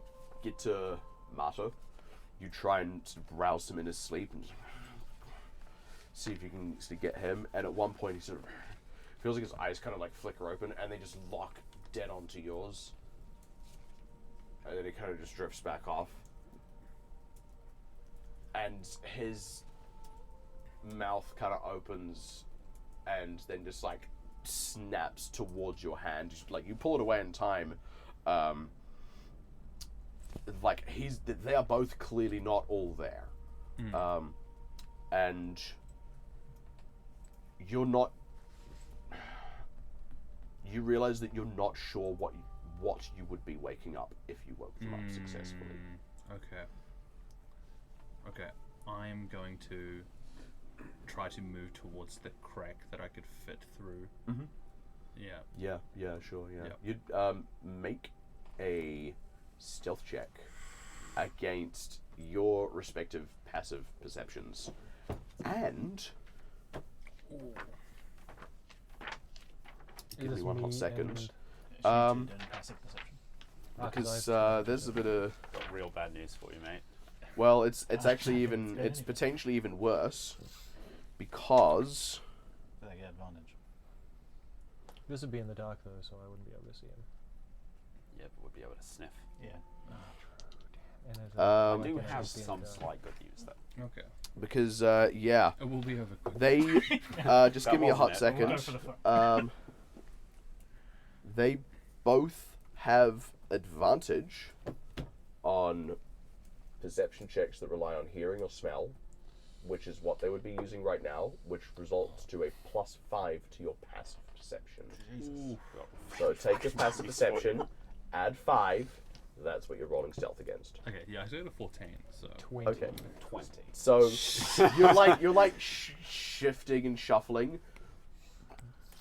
get to Mata. You try and sort of rouse him in his sleep and see if you can sort of get him. And at one point he sort of feels like his eyes kind of like flicker open and they just lock dead onto yours. And then he kind of just drifts back off. And his mouth kind of opens and then just like snaps towards your hand. Just, like you pull it away in time. Like they are both clearly not all there. And you're not. You realize that you're not sure what you would be waking up if you woke them up successfully. Okay. I'm going to try to move towards the crack that I could fit through. Mm-hmm. Yeah. Yeah, sure, yeah. Yep. You'd make a stealth check against your respective passive perceptions. And give me one hot second. Doing passive perception. Because there's a bit of Got real bad news for you, mate. well, it's actually even it's potentially even worse because Do they get advantage? This would be in the dark though, so I wouldn't be able to see him. Yeah, but we'll be able to sniff. Yeah. And there's Um, I do like an have empty in some the dark. slight good news though. Okay. because yeah, It will be over quick. they just That give me a hot wasn't it. We'll second. go for the They both have advantage on perception checks that rely on hearing or smell, which is what they would be using right now, which results to a +5 to your passive perception. Jesus. So take your passive perception, add 5. That's what you're rolling stealth against. Okay, yeah, I got a 14, so 20. Okay. 20. So you're like shifting and shuffling.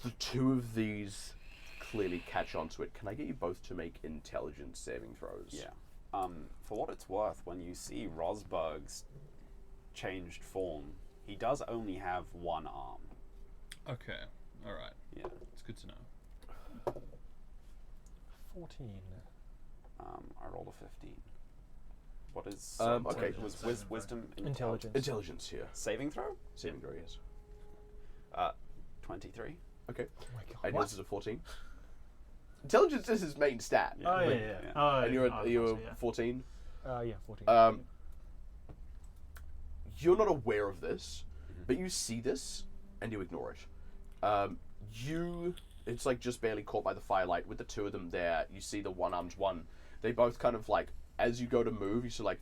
The two of these clearly catch onto it. Can I get you both to make intelligence saving throws? Yeah. For what it's worth, when you see Rosberg's changed form, he does only have one arm. okay. Alright. Yeah. It's good to know. 14. I rolled a 15. What is okay. was wisdom Intelligence. Intelligence here. saving throw? Saving throw, yes. 23. Okay. Oh my god. And yours is a 14. Intelligence is his main stat. Yeah. Oh yeah, But- yeah. yeah. Oh, And you're I you're was, yeah. 14. Yeah, 14. You're not aware of this, but you see this and you ignore it. It's like just barely caught by the firelight with the two of them there. You see the one-armed one. They both kind of like, as you go to move, you sort of like,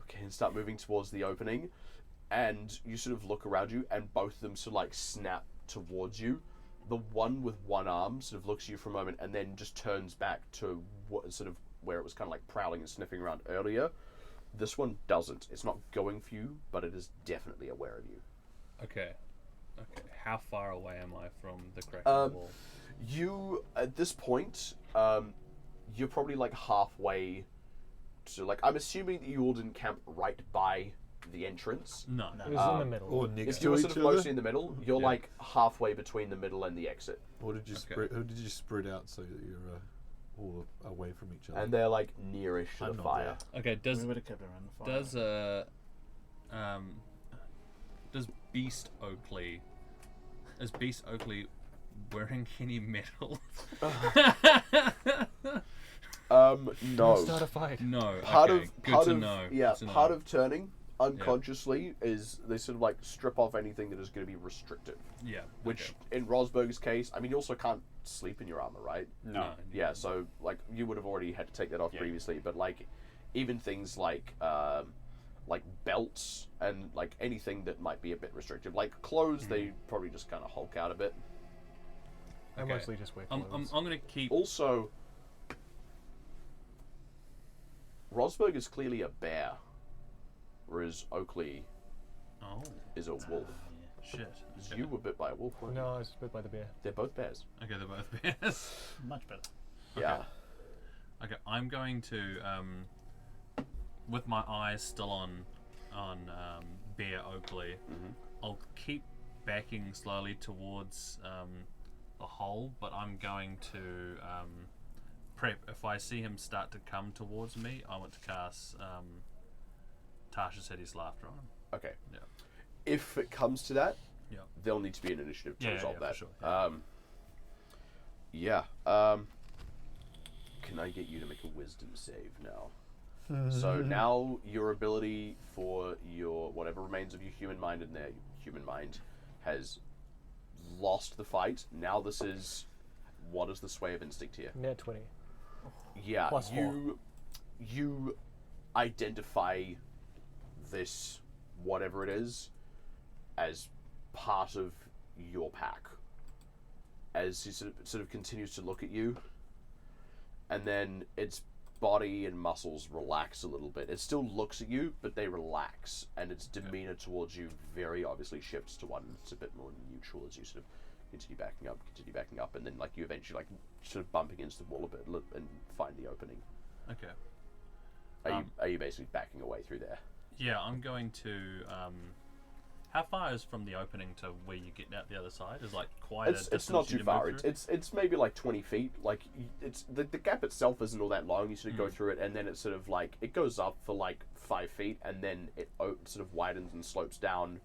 okay, and start moving towards the opening. And you sort of look around you and both of them sort of like snap towards you. The one with one arm sort of looks at you for a moment and then just turns back to what sort of where it was kind of like prowling and sniffing around earlier. This one doesn't. It's not going for you, but it is definitely aware of you. Okay. How far away am I from the crack in the wall? You, at this point, you're probably like halfway to, like, I'm assuming that you all didn't camp right by the entrance. No. It was in the middle. Or next If you were to sort each of other. mostly in the middle, you're Yeah. like halfway between the middle and the exit. Or did you Okay. spread? Or did you spread out so that you're all away from each other? And they're like nearish to I'm the not fire. Okay, We would have kept it around the fire. Does Beast Oakley wearing any metal? No. Start a fight. No. Part okay. of Good part to of know. yeah, Good to part know. of turning unconsciously is they sort of like strip off anything that is going to be restrictive. Yeah. Which in Rosberg's case, I mean, you also can't sleep in your armor, right? No. Yeah, so like you would have already had to take that off Yeah. previously, but like even things like belts and like anything that might be a bit restrictive, like clothes, they probably just kind of hulk out a bit. I Okay. mostly just wear I'm clothes. gonna keep. Also, Rosberg is clearly a bear, whereas Oakley Oh is a wolf. shit. Okay. You were bit by a wolf, weren't you? No, I was bit by the bear. They're both bears. Okay, they're both bears. Much better. Yeah. Okay, I'm going to, with my eyes still on Bear Oakley, I'll keep backing slowly towards the hole, but I'm going to prep. If I see him start to come towards me, I want to cast Tasha's Hideous Laughter on him. Okay. Yeah. If it comes to that, Yeah. there'll need to be an initiative to Yeah, resolve yeah, that. for sure, Yeah. Can I get you to make a wisdom save now? So now your ability for your whatever remains of your human mind in there, human mind, has lost the fight. Now this is what is the sway of instinct here? Net 20. Yeah, Plus you identify this whatever it is as part of your pack. As he sort of continues to look at you, and then its body and muscles relax a little bit. It still looks at you, but they relax, and its demeanor towards you very obviously shifts to one that's a bit more neutral as you sort of continue backing up, and then like you eventually like sort of bump against the wall a bit and find the opening. Okay. Are you basically backing away through there? Yeah, I'm going to. How far is from the opening to where you get out the other side? Is like quite a It's distance not you too need to far. move through? It's maybe like 20 feet. Like it's the gap itself isn't all that long. You sort of go through it, and then it's sort of like it goes up for like 5 feet, and then it sort of widens and slopes down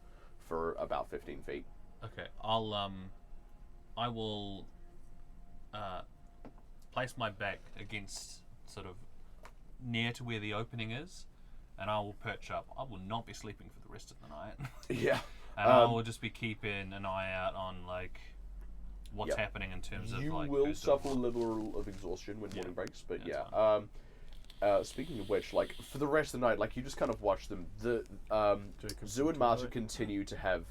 for about 15 feet. Okay, I will place my back against sort of near to where the opening is, and I will perch up. I will not be sleeping for the rest of the night, Yeah. and I will just be keeping an eye out on like what's Yep. happening in terms of You like. will who's suffer a doing what. level of exhaustion when morning breaks, but That's yeah. Speaking of which, like for the rest of the night, like you just kind of watch them. The Zoo and Marta continue to have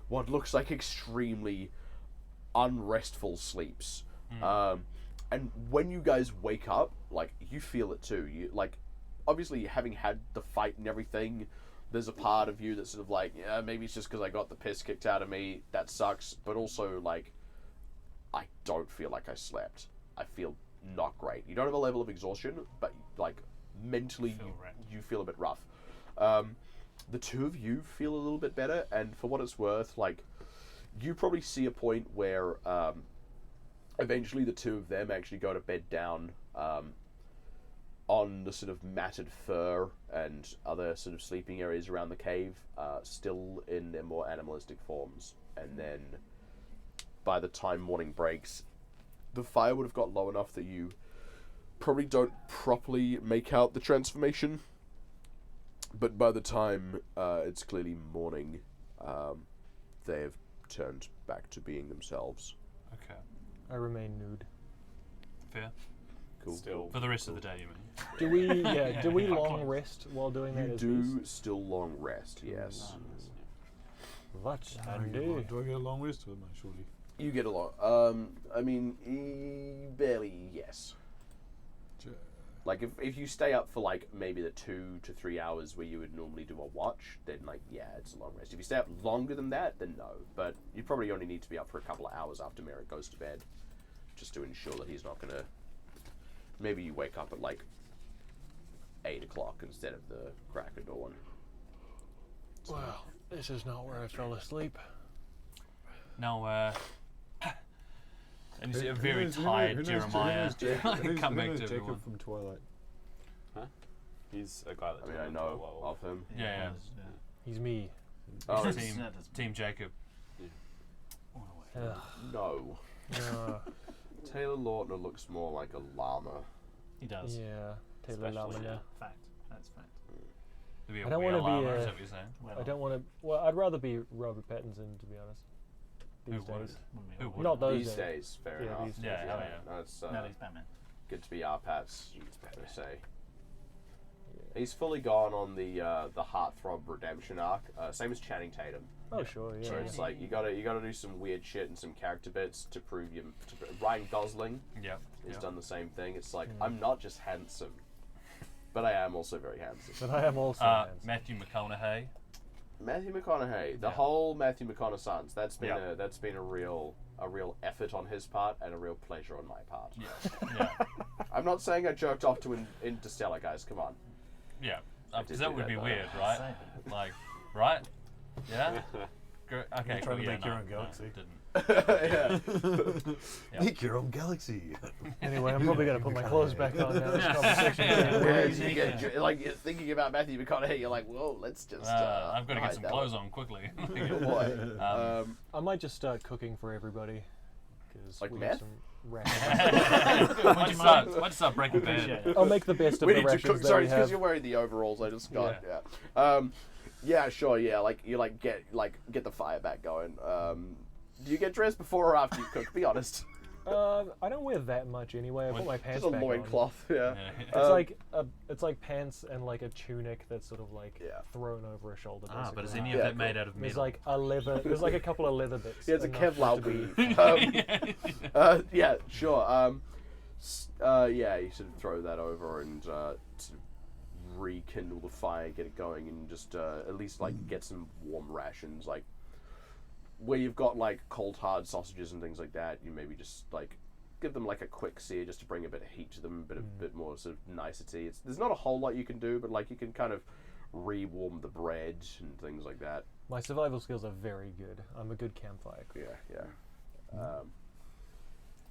what looks like extremely unrestful sleeps. And when you guys wake up, like you feel it too. You like, obviously having had the fight and everything, there's a part of you that's sort of like, yeah, maybe it's just because I got the piss kicked out of me. That sucks. But also like, I don't feel like I slept. I feel not great. You don't have a level of exhaustion, but like mentally you feel a bit rough. The two of you feel a little bit better, and for what it's worth, like you probably see a point where eventually the two of them actually go to bed down on the sort of matted fur and other sort of sleeping areas around the cave, still in their more animalistic forms. And then by the time morning breaks, the fire would have got low enough that you probably don't properly make out the transformation. But by the time it's clearly morning, they have turned back to being themselves. Okay, I remain nude. fair. Cool. Still. For the rest of the day, you mean? Do we? Yeah. Do we long rest while doing that? You as do beasts? still long rest, yes. That's Do handy. I get a long rest or am I surely? You get a lot. I mean, barely, yes. Like, if you stay up for, like, maybe the 2 to 3 hours where you would normally do a watch, then, like, yeah, it's a long rest. If you stay up longer than that, then no. But you probably only need to be up for a couple of hours after Merrick goes to bed, just to ensure that he's not going to... Maybe you wake up at, like, 8 o'clock instead of the crack of dawn. Well, this is not where I fell asleep. Now, and you see a very tired Jeremiah come back to Jacob everyone. from Twilight. He's a guy that. I mean, I know of him. Yeah, He's me. Oh, He's it's- Team Jacob. Ugh. no. No. Taylor Lautner looks more like a llama. He does. Yeah, Taylor Especially Lamina. now. Fact. That's fact. To be a I don't whale wanna be armor, a- is that what you're saying? Well, I don't want to. Well, I'd rather be Robert Pattinson, to be honest. These Who would? days. wouldn't we Who all? would? Not those These days. days, fair Yeah, enough. these days, Yeah, hell yeah. That's No, he's Batman. good to be our Pats, per se. He's fully gone on the heartthrob redemption arc, same as Channing Tatum. Oh, sure, yeah. So it's like you gotta do some weird shit and some character bits to prove you. Ryan Gosling Yeah. has yeah. done the same thing. It's like I'm not just handsome, but I am also very handsome. But I am also. handsome. Matthew McConaughey. Matthew McConaughey, the Yeah. whole Matthew McConaughey, that's been Yeah. that's been a real effort on his part and a real pleasure on my part. Yeah. Yeah. I'm not saying I jerked off to Interstellar, guys. Come on. Yeah. did Because do that would that, be though. weird, right? Like, right? Yeah. Okay. You're trying cool, to yeah, make your no, own galaxy. No, didn't. Yeah. Yeah. Make your own galaxy. Anyway, I'm probably gonna put my clothes back on now. This conversation is Yeah. getting Yeah, weird. you get like you're thinking about Matthew McConaughey. You're like, whoa, let's just. I've got to get hide some that clothes one. on quickly. Boy. I might just start cooking for everybody. Because Like we meth? have some rations. Let's start breaking bad. I'll make the best of We the need to rations cook. that Sorry, we it's because have. you're wearing the overalls. I just got yeah. Yeah, sure. Yeah, like you get the fire back going. Do you get dressed before or after you cook? Be honest. I don't wear that much anyway. I put my pants Just a back on. loincloth. Yeah. It's like pants and like a tunic that's sort of like Yeah. thrown over a shoulder. Ah, but is basically. any of Yeah, that cool. made out of There's metal? like a leather. There's like a couple of leather bits. Yeah, it's a enough Kevlar to be- weave. Yeah, sure. Yeah, you should throw that over and sort of rekindle the fire, get it going, and just at least like get some warm rations, like where you've got like cold hard sausages and things like that. You maybe just like give them like a quick sear just to bring a bit of heat to them, a bit more sort of nicety. There's not a whole lot you can do, but like you can kind of re-warm the bread and things like that. My survival skills are very good. I'm a good campfire cook. Yeah.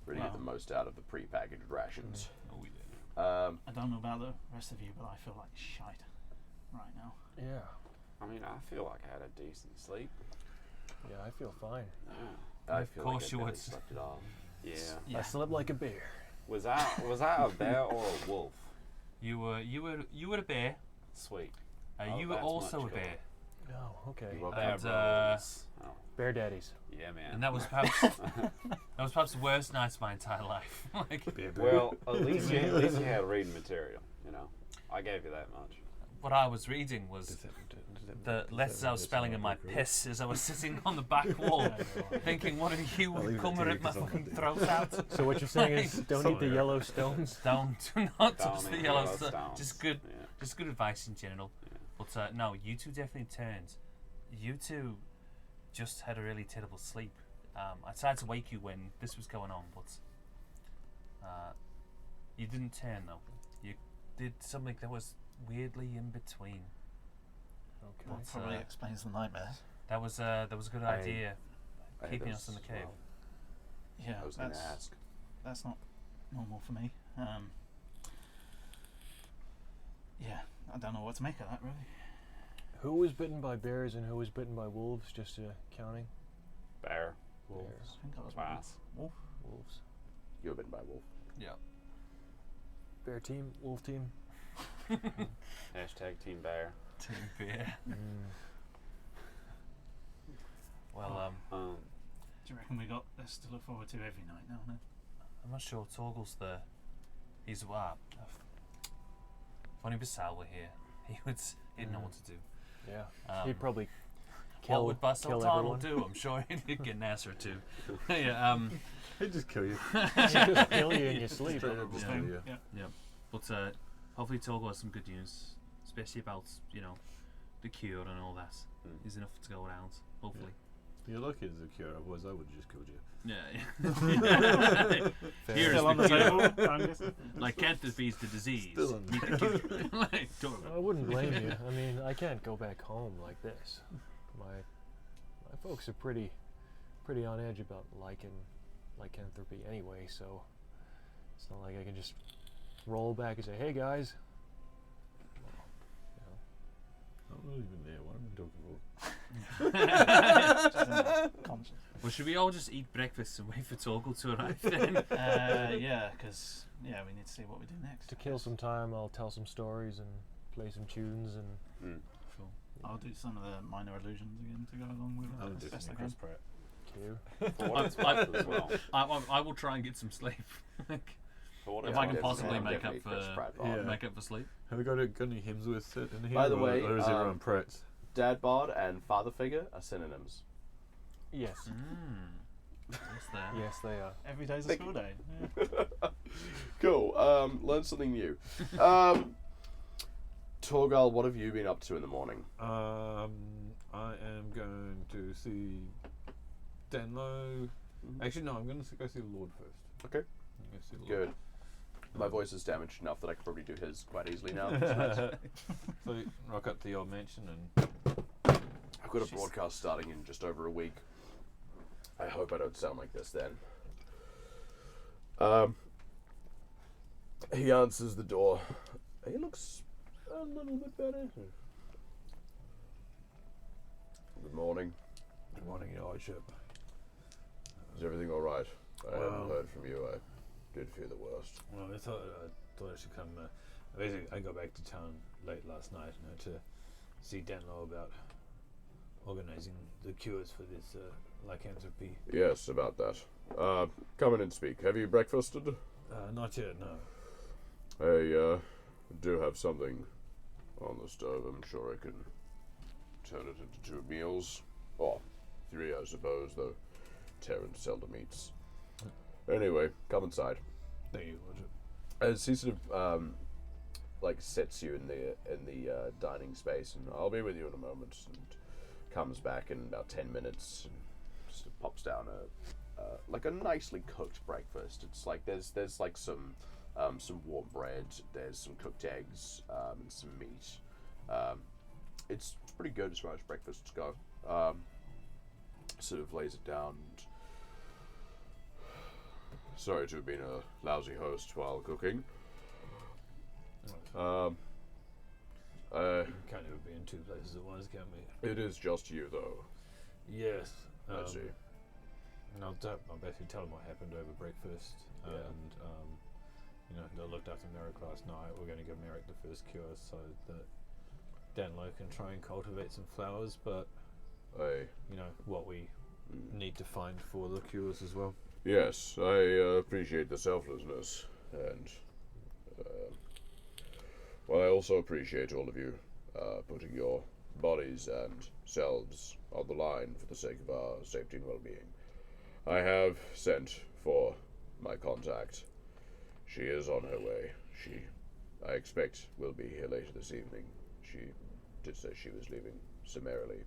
Really get the most out of the pre-packaged rations. Oh, yeah. I don't know about the rest of you, but I feel like shite right now. Yeah. I mean, I feel like I had a decent sleep. Yeah, I feel fine. Yeah. I Of feel course like you I would. barely slept it off. Yeah. I slept like a bear. Was I a bear or a wolf? You were a bear. Sweet. You were that's also a much bear. Oh, okay. You woke And, up. Oh, Bear daddies. yeah, man. And that was perhaps the worst night of my entire life. Like, Well, at least you had reading material. You know, I gave you that much. what I was reading was the letters I was spelling in my piss as I was sitting on the back wall, thinking, "What if you would come and rip my fucking throat out?" So what you're saying is, don't eat the yellow stones. Do not touch Don't the eat yellow yellow stuff. stones. Just good advice in general. But no, you two definitely turned. You two just had a really terrible sleep. I tried to wake you when this was going on, but you didn't turn though. You did something that was weirdly in between. Okay. That probably explains the nightmares. That was a good idea, I had keeping those us in the as cave. well. Yeah, I was going to ask. that's not normal for me. Yeah, I don't know what to make of that really. Who was bitten by bears and who was bitten by wolves? Just counting. Bear. Bears. I think I was Class. Wolf. Wolves. You were bitten by a wolf. Yeah. Bear team. Wolf team. Hashtag Team Bear. Team bear. Well, Do you reckon we got this to look forward to every night now? Then? I'm not sure. Torgal's there. He's funny Basal were here. He'd know what to do. Yeah. He'd probably What would Basal kill Tarnal everyone. do? I'm sure he'd get Nasser too. Yeah. He'd just kill you. just kill you in your sleep. Straight up just Yeah. kill you. Yeah. But hopefully Torgal has some good news, especially about the cure and all that. There's enough to go around. Hopefully. You're lucky it's a cure, otherwise I would have just killed you. Yeah. Here is Still on the the cure. table. I'm guessing. Lycanthropy is the disease. Still on the Meet the cure. Like, Torgal. I wouldn't blame you. I mean, I can't go back home like this. My folks are pretty on edge about lycanthropy anyway, so it's not like I can just roll back and say, "Hey guys." I'm not even there. What am I talking about? Conscious. Well, should we all just eat breakfast and wait for Torgal to arrive then? Yeah, because we need to see what we do next. To kill some time, I'll tell some stories and play some tunes and. Sure. I'll do some of the minor illusions again to go along with I'll it do as best some I can. Chris Pratt. Cute. For what it's worth as well. I will try and get some sleep. For what If it's I can worth. possibly I'm make up definitely Chris for Pratt Yeah. Bard. make up for sleep. Have we got any Hemsworth sit in here? By the way, or is everyone Pratt's? Dad Bard and father figure are synonyms. Yes. Yes, there. Yes, they are. Every day's a Thank school you. day. Yeah. Cool. Learn something new. Torgal, what have you been up to in the morning? I am going to see Danlo. Actually, no, I'm going to go see the Lord first. Okay. I'm gonna see the Lord. Good. My voice is damaged enough that I can probably do his quite easily now. So rock up to your mansion and I've got a broadcast starting in just over a week. I hope I don't sound like this then. He answers the door. He looks a little bit better. Good morning. good morning, Your Lordship. Is everything all right? I Well- haven't heard from you. I did fear the worst. Well, I thought I should come. Basically, I got back to town late last night to see Danlo about organising the cures for this lycanthropy. Yes, about that. Come in and speak. Have you breakfasted? Not yet, no. I do have something on the stove. I'm sure I can turn it into 2 meals. Or 3, I suppose, though Terrence seldom eats. Anyway, come inside. Thank you, Lordship. As he sort of sets you in the dining space, and I'll be with you in a moment. And comes back in about 10 minutes and just pops down a nicely cooked breakfast. It's like there's like some warm bread, there's some cooked eggs, and some meat. It's pretty good as far as breakfasts go. Sort of lays it down. And sorry to have been a lousy host while cooking. We can't ever be in 2 places at once, can we? It is just you, though. Yes. I see. And I'll basically tell them what happened over breakfast. Yeah. And, they looked after Merrick last night. We're going to give Merrick the first cure so that Danlo can try and cultivate some flowers, but, what we need to find for the cures as well. Yes, I appreciate the selflessness, and I also appreciate all of you putting your bodies and selves on the line for the sake of our safety and well-being. I have sent for my contact. She is on her way. She, I expect, will be here later this evening. She did say she was leaving summarily.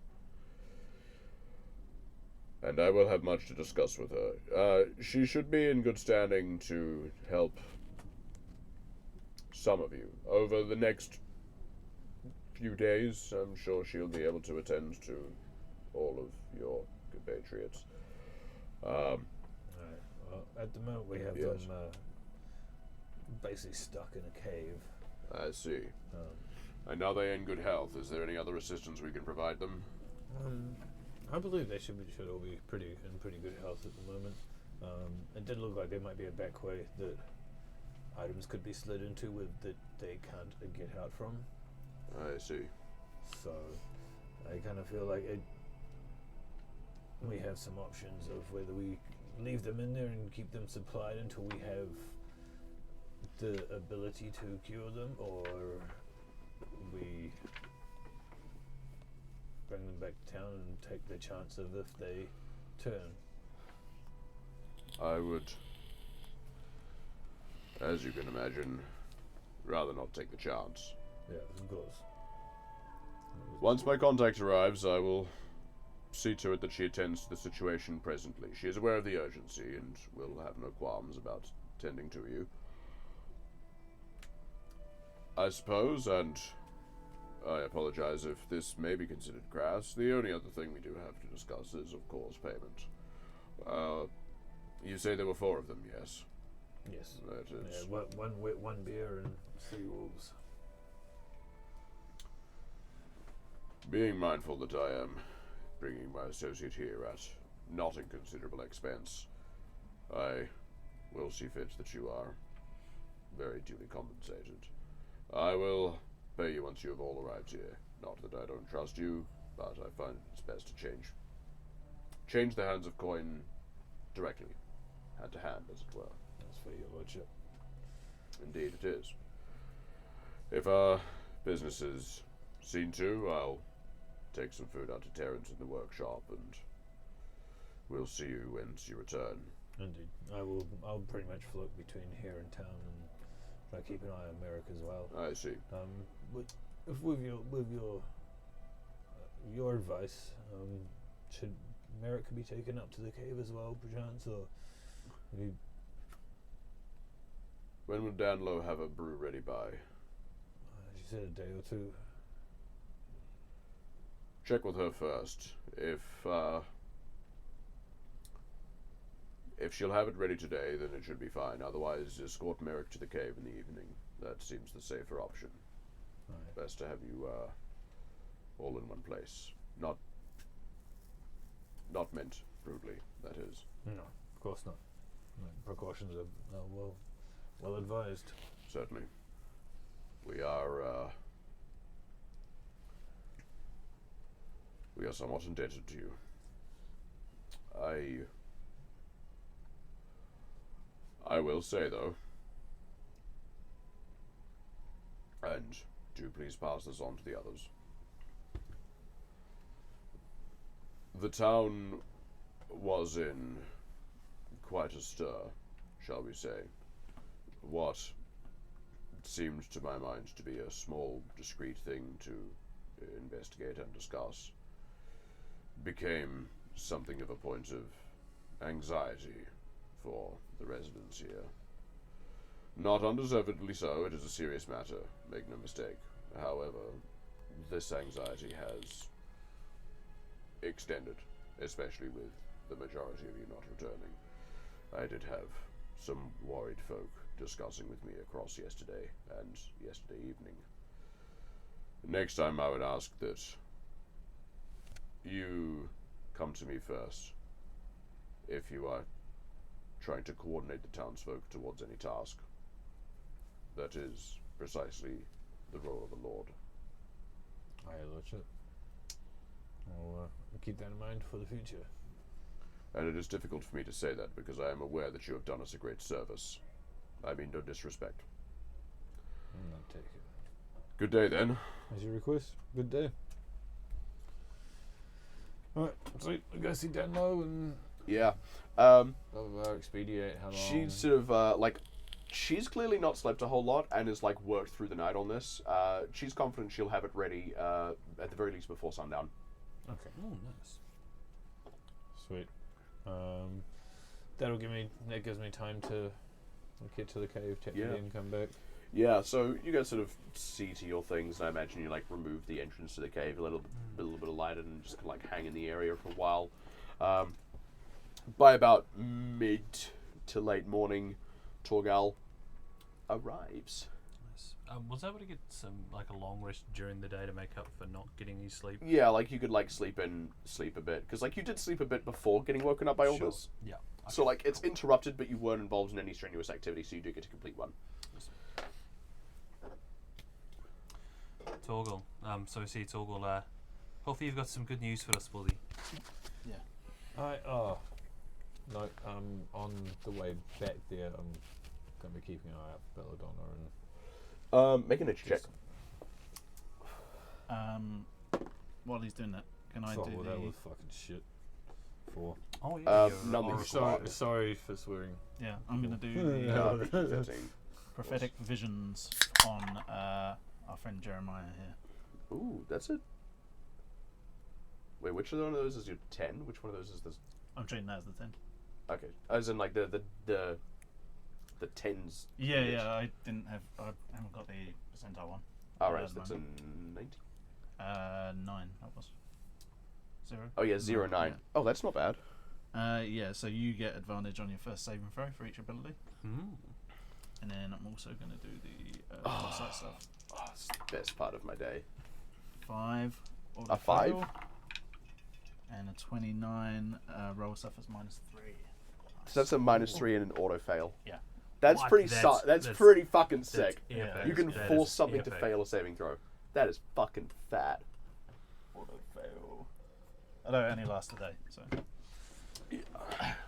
And I will have much to discuss with her. She should be in good standing to help some of you. Over the next few days, I'm sure she'll be able to attend to all of your compatriots. Alright. Well, at the moment we have Yes. them basically stuck in a cave. I see. Um, And now they're in good health. Is there any other assistance we can provide them? I believe they should all be in pretty good health at the moment. It did look like there might be a back way that items could be slid into that they can't get out from. I see. So I kind of feel like we have some options of whether we leave them in there and keep them supplied until we have the ability to cure them, or we bring them back to town and take the chance of if they turn. I would, as you can imagine, rather not take the chance. Yeah, of course. Once my contact arrives, I will see to it that she attends to the situation presently. She is aware of the urgency and will have no qualms about tending to you. I suppose, and I apologize if this may be considered crass, the only other thing we do have to discuss is, of course, payment. You say there were 4 of them, yes? Yes. That is... Yeah, one beer and 3 wolves. Being mindful that I am bringing my associate here at not inconsiderable expense. I will see fit that you are very duly compensated. I will pay you once you have all arrived here. Not that I don't trust you, but I find it's best to change the hands of coin directly, hand to hand, as it were. That's for your lordship. Indeed it is. If our business is seen to, I'll take some food out to Terrence in the workshop, and we'll see you once you return. Indeed. I'll pretty much float between here and town and try to keep an eye on Merrick as well. I see. With your advice, should Merrick be taken up to the cave as well, perchance, or maybe When will Danlow have a brew ready by? she said a day or two. Check with her first. If she'll have it ready today, then it should be fine. Otherwise, escort Merrick to the cave in the evening. That seems the safer option. Right. Best to have you all in one place. Not meant brutally, that is. No, of course not. No, precautions are well advised. Certainly. We are somewhat indebted to you. I will say, though, and do please pass this on to the others. The town was in quite a stir, shall we say. What seemed to my mind to be a small, discreet thing to investigate and discuss became something of a point of anxiety for the residents here. Not undeservedly so, it is a serious matter, make no mistake. However, this anxiety has extended, especially with the majority of you not returning. I did have some worried folk discussing with me across yesterday and yesterday evening. Next time I would ask that you come to me first if you are trying to coordinate the townsfolk towards any task. That is precisely the role of a lord. Aye, lordship. I'll keep that in mind for the future. And it is difficult for me to say that because I am aware that you have done us a great service. I mean no disrespect. I'll take it. Good day then. As you request. Good day. Alright, sweet. We go see Danlo and Yeah. blah, blah, blah, expedite how long. She's sort of she's clearly not slept a whole lot and has worked through the night on this. She's confident she'll have it ready at the very least before sundown. Okay. Oh, nice. Sweet. That gives me time to get to the cave, technically, Yeah. and come back. Yeah, so you guys sort of see to your things, and I imagine you remove the entrance to the cave a little bit of light and just hang in the area for a while. By about mid to late morning, Torgal arrives. Nice. Was I able to get some a long rest during the day to make up for not getting any sleep? Yeah, you could sleep a bit because you did sleep a bit before getting woken up by all Sure. this. Yeah. So it's interrupted, but you weren't involved in any strenuous activity, so you do get to complete one. Torgal. So we see Torgal. Hopefully you've got some good news for us, buddy. No, on the way back there, I'm going to be keeping an eye out for Belladonna and... Making a check. While he's doing that, can I do well, the... that was fucking shit. 4. Oh yeah. Nothing Sorry for swearing. Yeah, I'm going to do the No, 13. Prophetic Visions on our friend Jeremiah here. Ooh, that's it. Wait, which one of those is your 10? Which one of those is this? I'm treating that as the 10. Okay, as in the 10s. Yeah, I haven't got the percentile one. Alright, at so the that's a moment. 90. 9, that was. 0. Oh yeah, 0, 9. Oh, that's not bad. Yeah, so you get advantage on your first saving throw for each ability. Mm. And then I'm also going to do the foresight stuff. Oh, it's the best part of my day. 5. A 5? And a 29 roll suffers -3. So that's a -3 and an auto fail. Yeah. That's What? pretty. That's pretty fucking sick. epic. You can That force is something to epic. fail a saving throw. That is fucking fat. Auto fail. Although it only lasts a day, so.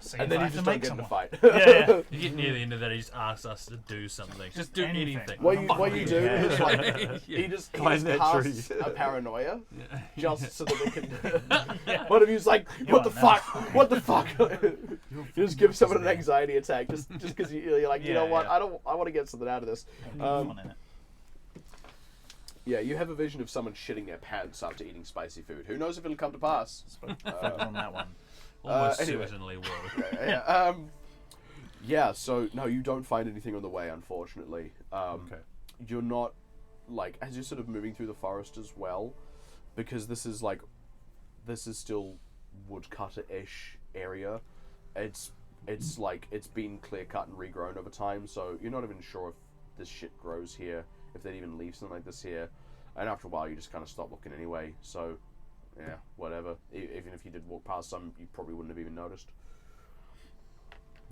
See And if then I you can just make don't get in the someone. fight. Yeah. You get near the end of that, he just asks us to do something. Just do Anything. anything. What Fuck you you, do yeah. is like Yeah. he just Climb that casts tree. a paranoia Yeah. just so that we can. One of you's like, what the are now. fuck? What the fuck? You just give someone an anxiety attack just because you're like, you know Yeah, what? yeah. I want to get something out of this. Fun in it. Yeah, you have a vision of someone shitting their pants after eating spicy food. Who knows if it'll come to pass? On that one. Almost anyway. certainly will. Yeah, so no, you don't find anything on the way, unfortunately. Okay. You're not, like, as you're sort of moving through the forest as well, because this is still woodcutter-ish area. It's like, it's been clear-cut and regrown over time, so you're not even sure if this shit grows here, if they'd even leave something like this here. And after a while, you just kind of stop looking anyway, so, yeah, whatever. Even if you did walk past some, you probably wouldn't have even noticed.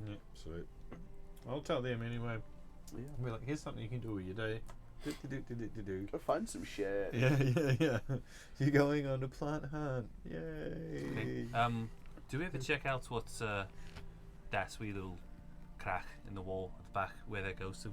Yeah, sweet. I'll tell them anyway. Yeah. I'll be like, here's something you can do with your day. Do. Go find some shit. Yeah. You're going on a plant hunt. Yay. Do we ever check out what's that wee little crack in the wall at the back where that goes to?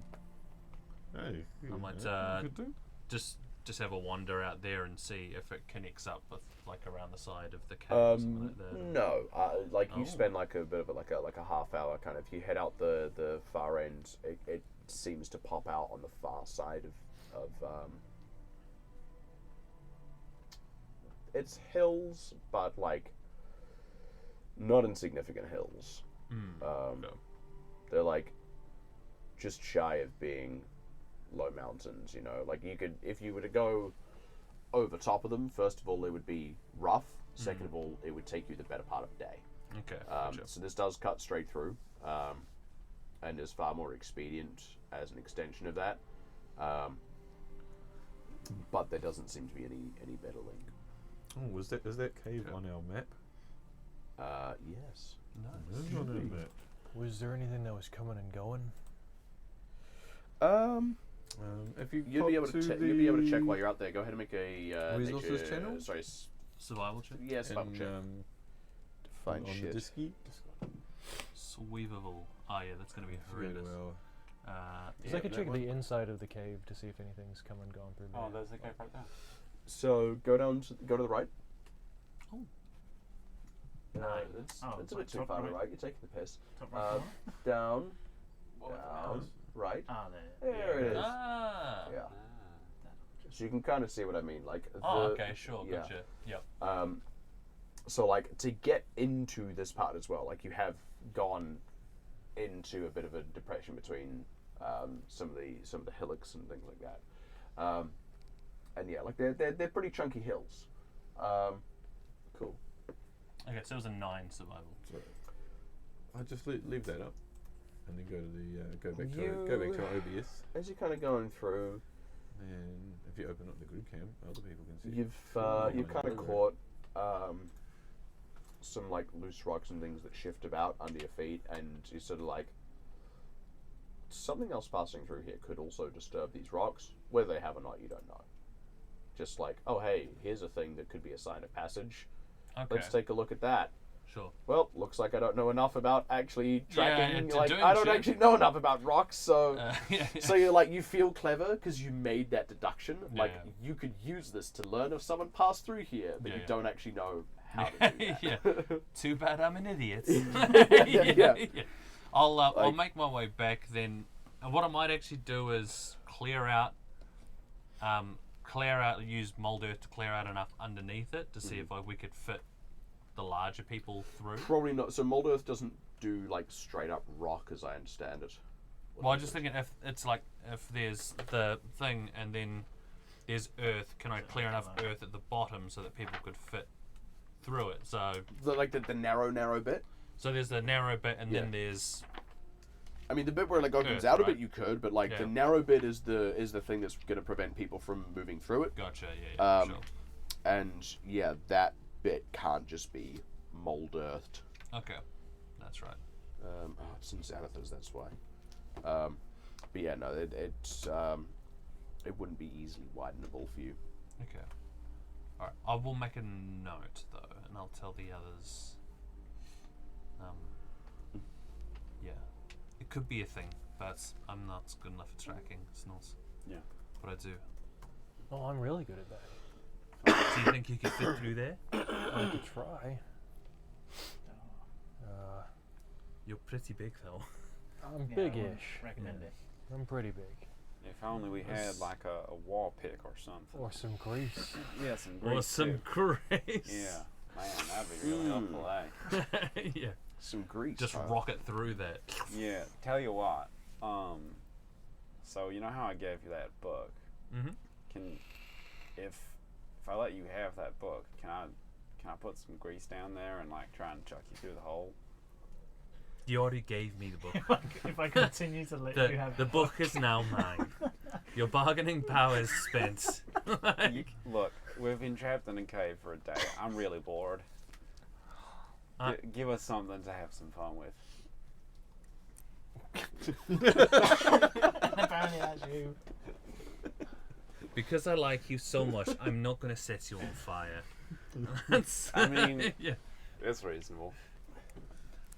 Hey, I might could do. just have a wander out there and see if it connects up with like around the side of the cave or something like that. No, like you Oh. spend like a bit of a half hour kind of. You head out the far end. It seems to pop out on the far side of it's hills, but like not insignificant hills. No. They're like just shy of being low mountains. You know, like you could, if you were to go over top of them, first of all, it would be rough. Second of all, it would take you the better part of a day. Okay. Gotcha. So this does cut straight through, and is far more expedient as an extension of that. But there doesn't seem to be any better link. Oh, is that cave on our map? Yes. Nice. It is on our map. Was there anything that was coming and going? If you You'd be able pop to the you'd be able to check while you're out there. Go ahead and make a Resources nature, channel? Sorry, Survival check. yeah, survival check. Find on shit. the disky. Sweevable. Oh yeah, that's gonna be Very horrendous. well. Because Yeah, I could that check one. the inside of the cave to see if anything's come and gone through there. Oh, there's a cave right there. So go to the right. Oh. No, Nine. it's Oh, a it's bit like too top far to right. the right. You're taking the piss. Top right corner? Down, What was down, right. Ah, there. There it is. Ah. Yeah. Ah. So you can kind of see what I mean. Like. Oh, the- okay, sure, yeah. gotcha. Yep. So like to get into this part as well, like you have gone into a bit of a depression between some of the hillocks and things like that, and yeah, like they're pretty chunky hills. Cool. Okay, so it was a 9 survival. So I just leave that up, and then go to the go back to our OBS, As you're kind of going through, and if you open up the group cam, other people can see. you've kind of caught some like loose rocks and things that shift about under your feet, and you're sort of like, something else passing through here could also disturb these rocks. Whether they have or not, you don't know. Just like, oh hey, here's a thing that could be a sign of passage. Okay. Let's take a look at that. Sure. Well, looks like I don't know enough about actually tracking. to Like doing I don't shit. actually know enough about rocks, so Yeah. so you're like, you feel clever because you made that deduction. Yeah, Like yeah. you could use this to learn if someone passed through here, but Yeah, you yeah. don't actually know how to do that. Yeah. Too bad I'm an idiot. Yeah. I'll Like- make my way back then. And what I might actually do is clear out, use mold earth to clear out enough underneath it to see if we could fit the larger people through. Probably not. So mold earth doesn't do like straight up rock, as I understand it. Well, I'm just thinking if it's like if there's the thing and then there's earth, can I clear enough earth at the bottom so that people could fit through it? So The narrow bit. there's the narrow bit and then Yeah. there's I mean, the bit where it like opens Earth, out a right? bit, you could, but like Yeah. the narrow bit is the thing that's going to prevent people from moving through it. gotcha. Yeah. Um, Sure. And yeah, that bit can't just be mold earthed. Okay, that's right. It's in Xanathars, that's why. But yeah, no, it wouldn't be easily widenable for you. Okay. Alright, I will make a note though, and I'll tell the others. Yeah, it could be a thing, but I'm not good enough at tracking. It's not. Yeah. What I do. Oh, I'm really good at that. Do you think you could fit through there? I could try. You're pretty big though. I'm Yeah, I big-ish. wouldn't recommend it. I'm pretty big. If only we had like a wall pick or something. Or some grease. Yeah, some Or grease some too. grace. Yeah, man, that'd be really helpful, eh? Yeah. Some grease. Just huh? rocket through that. Yeah, tell you what. So you know how I gave you that book? Mm-hmm. If I let you have that book, can I put some grease down there and like try and chuck you through the hole? You already gave me the book. If I continue to let you have The book is now mine. Your bargaining power is spent. Look, we've been trapped in a cave for a day. I'm really bored. Give us something to have some fun with. apparently that's you. Because I like you so much, I'm not going to set you on fire. I mean, yeah. it's reasonable.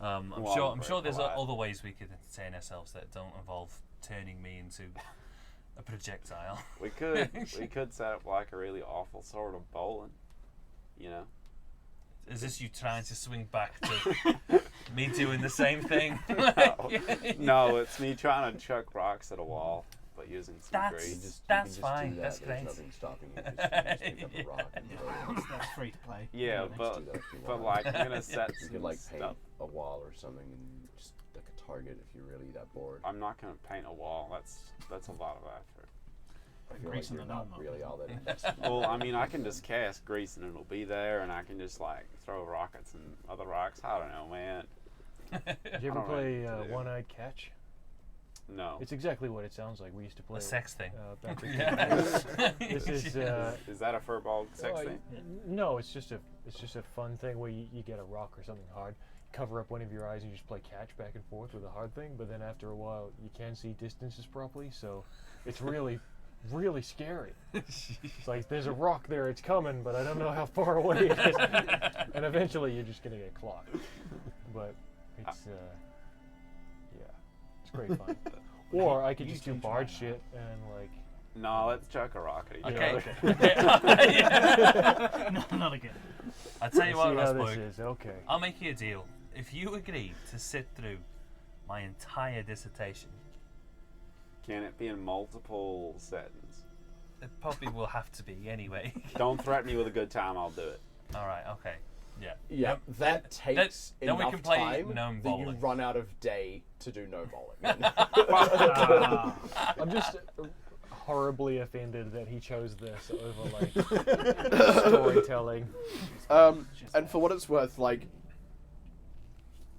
I'm Well, sure. There's polite. other ways we could entertain ourselves that don't involve turning me into a projectile. We could set up like a really awful sort of bowling, you know. Is this you trying to swing back to me doing the same thing? No, it's me trying to chuck rocks at a wall, but using some That's- grease. That's fine, Do that. that's There's great. nothing stopping you. Just pick up a rock and throw it. That's free to play. Yeah, Next but do that if you but want. like I'm gonna set You some could like paint stuff. a wall or something and just like a target if you're really that bored. I'm not gonna paint a wall. That's a lot of effort. I feel Grease like in you're the not gnome really up. all that invested. Well, I mean, I can just cast grease and it'll be there, and I can just like throw rockets and other rocks. I don't know, man. Did you ever I don't know play what to do. One-Eyed Catch? No. It's exactly what it sounds like. We used to play A sex thing. back in Yeah. This is Is that a furball sex well, thing? no, it's just a fun thing where you get a rock or something hard, cover up one of your eyes, and you just play catch back and forth with a hard thing. But then after a while, you can't see distances properly, so it's really scary. It's like there's a rock there, it's coming, but I don't know how far away it is, and eventually you're just gonna get clocked. But it's yeah, it's great fun. Or I could You just do can try bard that. shit and like. No, let's chuck a rocket at each Okay. other. Yeah. No, not again. I'll tell you what, See how this Rosberg. is. Okay. I'll make you a deal. If you agree to sit through my entire dissertation, Can it be in multiple settings? it probably will have to be anyway. Don't threaten me with a good time. I'll do it. All right. Okay. Yeah. Yeah, that takes then we enough can play time gnome that you bowling. run out of day to do no bowling. I'm just horribly offended that he chose this over like storytelling. And for what it's worth, like,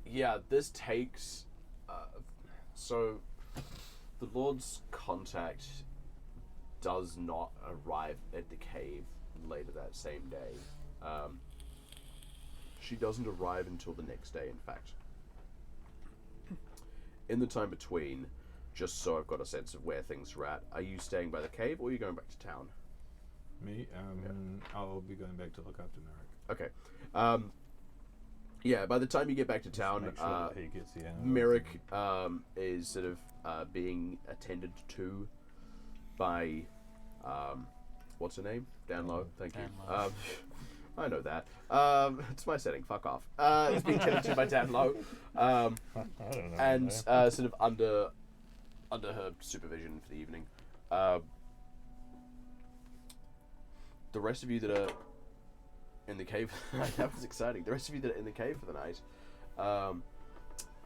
yeah, this takes. So, the Lord's contact does not arrive at the cave later that same day. She doesn't arrive until the next day, in fact. In the time between, just so I've got a sense of where things are at, are you staying by the cave or are you going back to town? Me, I'll be going back to look after Merrick. Okay. Yeah, by the time you get back to Just town, make sure that he gets the animals Merrick and- is sort of being attended to by, what's her name? Dan Lowe, thank you. Dan Lowe. I know that. It's my setting, fuck off. It's being attended to by Dan Lowe. I don't know. And man. sort of under her supervision for the evening. The rest of you that are in the cave, that was exciting. The rest of you that are in the cave for the night,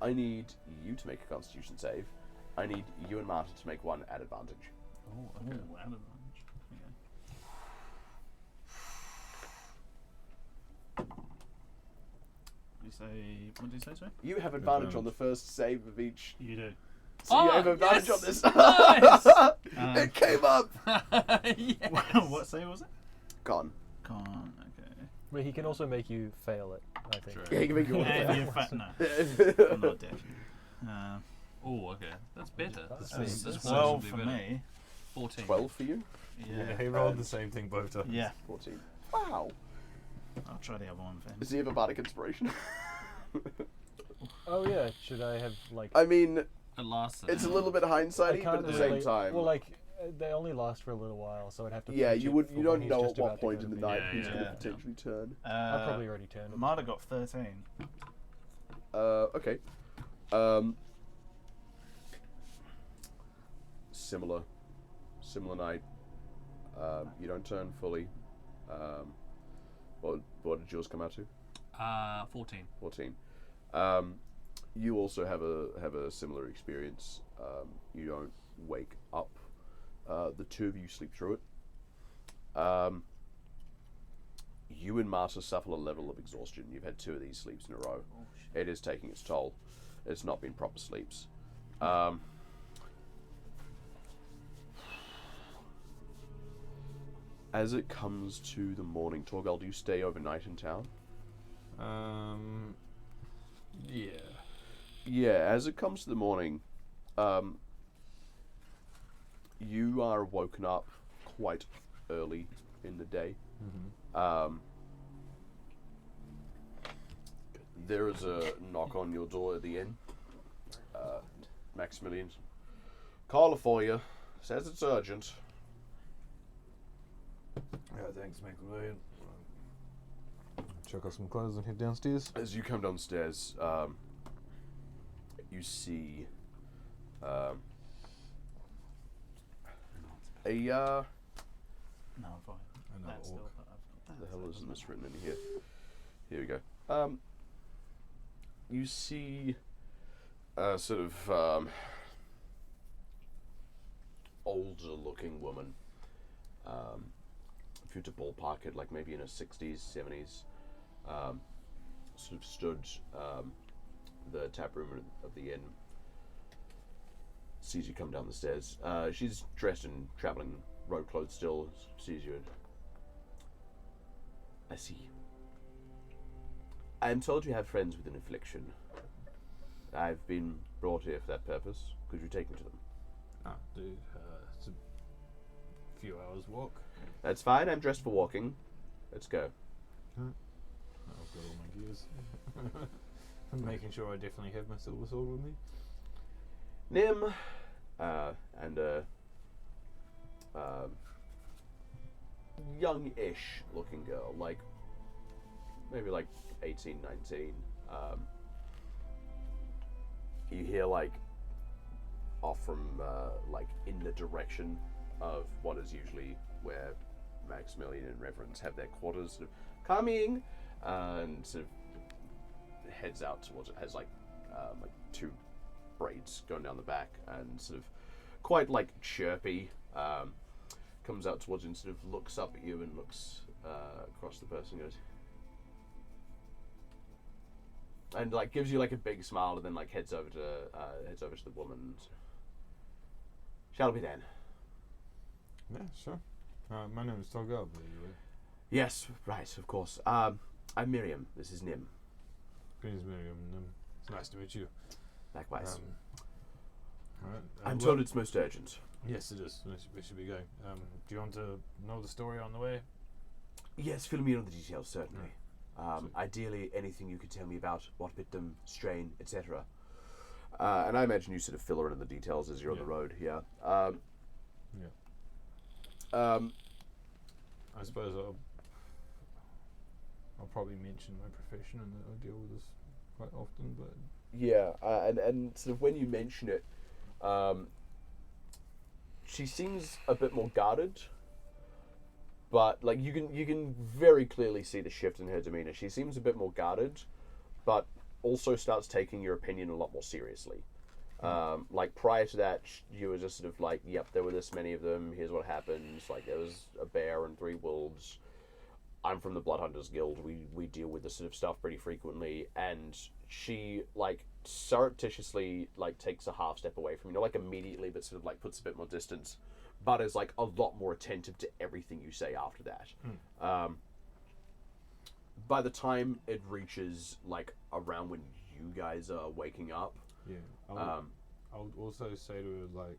I need you to make a Constitution save. I need you and Martin to make one at advantage. Oh, okay. Ooh, out of range. What did you say, sorry? You have advantage on the first save of each. You do. So you Oh, have advantage yes! on this. Nice! It came up. Yes. What save was it? Gone. Con. Okay. But he can also make you fail it, I think. True. Yeah, he can make you want And to you're fat. No, I'm not deaf. Oh, okay. That's better. That's That's 12 noticeably for better. me. 14. 12 for you? Yeah. he rolled the same thing both times. Yeah. 14. Wow. I'll try the other one for him. Does he have a bardic inspiration? Oh yeah, should I have like? I mean, It lasts an it's a hour. little bit I hindsighty, but can't at the really- same time. Well, like they only last for a little while, so I'd have to. yeah, pinch you it would. for You when don't he's know just at what about to point go in to the bed. night Yeah, he's going yeah. to potentially turn. I'll probably already turned it. Marta got 13. Okay. Similar night. You don't turn fully. What did yours come out to? 14. 14. You also have a similar experience. You don't wake up. The two of you sleep through it. You and Marta suffer a level of exhaustion. You've had 2 of these sleeps in a row. It is taking its toll. It's not been proper sleeps. As it comes to the morning, Torgal, do you stay overnight in town? Yeah. Yeah, as it comes to the morning, you are woken up quite early in the day. There is a knock on your door at the inn. Maximilian. Caller for you. Says it's urgent. Yeah, thanks, Maximilian. Chuck off some clothes and head downstairs. As you come downstairs, you see a No, I'm fine. Another That's orc. still, but I've got the hell isn't this written in here? Here we go. You see a sort of older looking woman. If you were to ballpark it, like maybe in her 60s, 70s, sort of stood the tap room of the inn. Sees you come down the stairs. She's dressed in traveling road clothes still. Sees you. I see. I am told you have friends with an affliction. I've been brought here for that purpose. Could you take me to them? Dude, it's a few hours walk. That's fine. I'm dressed for walking. Let's go. I've got all my gears. I'm making sure I definitely have my silver sword with me. Nim and a young-ish looking girl, like maybe like 18, 19. You hear like off from like in the direction of what is usually where Maximilian and Reverends have their quarters, sort of coming, and sort of heads out towards it. Has like 2 braids going down the back, and sort of quite like chirpy. Comes out towards you and sort of looks up at you and looks across the person, and goes, and like gives you like a big smile, and then like heads over to the woman. Shall we then? Yeah, sure. My name is Torgal, by the way. Yes, right, of course. I'm Miriam. This is Nim. Greetings, Miriam. It's nice to meet you. Likewise. Alright. I'm told it's most urgent. Yes, it is. We should be going. Do you want to know the story on the way? Yes, fill me in on the details, certainly. Sure. Ideally, anything you could tell me about what bit them, strain, etc. And I imagine you sort of fill her in the details as you're on the road. Yeah. I suppose I'll probably mention my profession and that I deal with this quite often, but Yeah, and sort of when you mention it, she seems a bit more guarded. But like you can very clearly see the shift in her demeanor. She seems a bit more guarded, but also starts taking your opinion a lot more seriously. Like prior to that, you were just sort of like, yep, there were this many of them. Here's what happens. Like there was a bear and 3 wolves. I'm from the Bloodhunters Guild. We deal with this sort of stuff pretty frequently. And she like surreptitiously like takes a half step away from you, not like immediately, but sort of like puts a bit more distance. But is like a lot more attentive to everything you say after that. by the time it reaches like around when you guys are waking up, Yeah. I would also say to her like,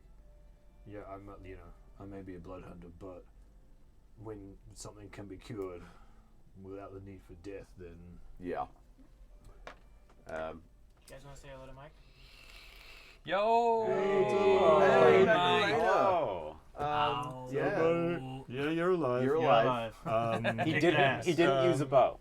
yeah, I'm not, I may be a blood hunter, but when something can be cured without the need for death, then yeah. You guys want to say hello to Mike? Yo! Hey, Mike. Oh. Yeah. yeah, you're alive. You're You're alive. alive. He Kick didn't. ass. He didn't use a bow.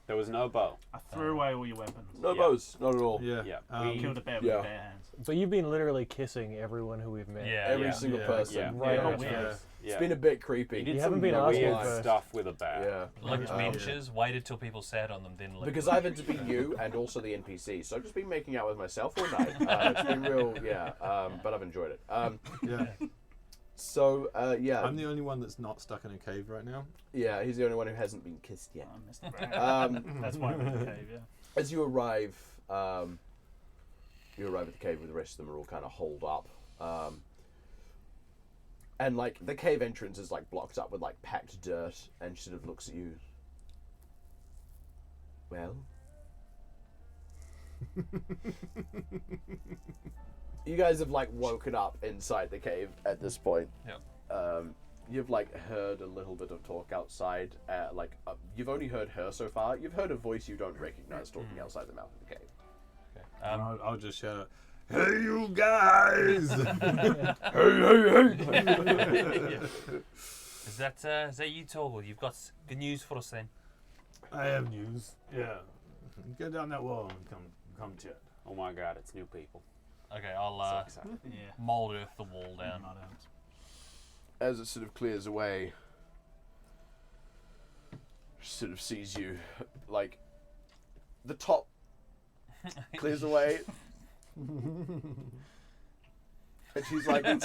There was no bow. I threw away all your weapons. No Yeah. bows, not at all. Yeah. Yeah. We killed a bear yeah. with bare hands. But you've been literally kissing everyone who we've met. Yeah. Every yeah. single Yeah. person. Yeah. Right Yeah. off Yeah. the- Yeah. It's been a bit creepy. He did You some haven't been weird asking for- stuff with a bat. Yeah. Like Um, benches, waited till people sat on them, then licked Because them. I've had to be you and also the NPC, so I've just been making out with myself all night. It's been real, yeah, but I've enjoyed it. Yeah. So, yeah, I'm the only one that's not stuck in a cave right now. yeah, he's the only one who hasn't been kissed yet. Oh, Mr. Brown. That's That's why we're in the cave, yeah. As you arrive at the cave where the rest of them are all kind of holed up. And, like, the cave entrance is, like, blocked up with, like, packed dirt, and she sort of looks at you. Well? You guys have, like, woken up inside the cave at this point. Yep. You've, like, heard a little bit of talk outside. You've only heard her so far. You've heard a voice you don't recognize talking outside the mouth of the cave. I'll just shout out, "Hey, you guys!" Is that you, Torval? You've got good news for us then. I have news. Yeah. Get down that wall and come chat. Oh my God, it's new people. Okay, I'll So excited. Yeah. mold earth the wall down. Not out. As it sort of clears away, she sort of sees you, like, the top clears away. And she's like, and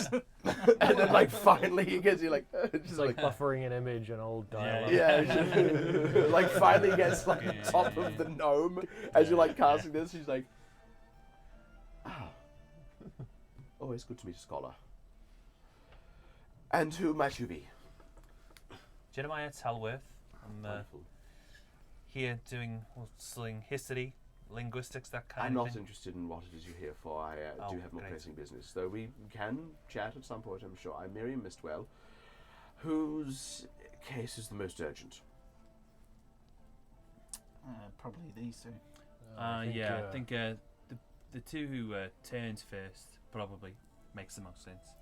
then, like, finally he gets you, like, It's like buffering an image and old dialogue. yeah, she, like, finally gets, like, top of the gnome. As you're, like, casting this, she's like, always good to meet a scholar. And who might you be? Jeremiah Talworth. I'm Wonderful. here studying history, linguistics, that kind I'm of not thing. interested in what it is you're here for. I Oh, do have more great. pressing business, though we can chat at some point, I'm sure. I'm Miriam Mistwell, whose case is the most urgent. Probably these two. I think the two who turns first probably makes the most sense.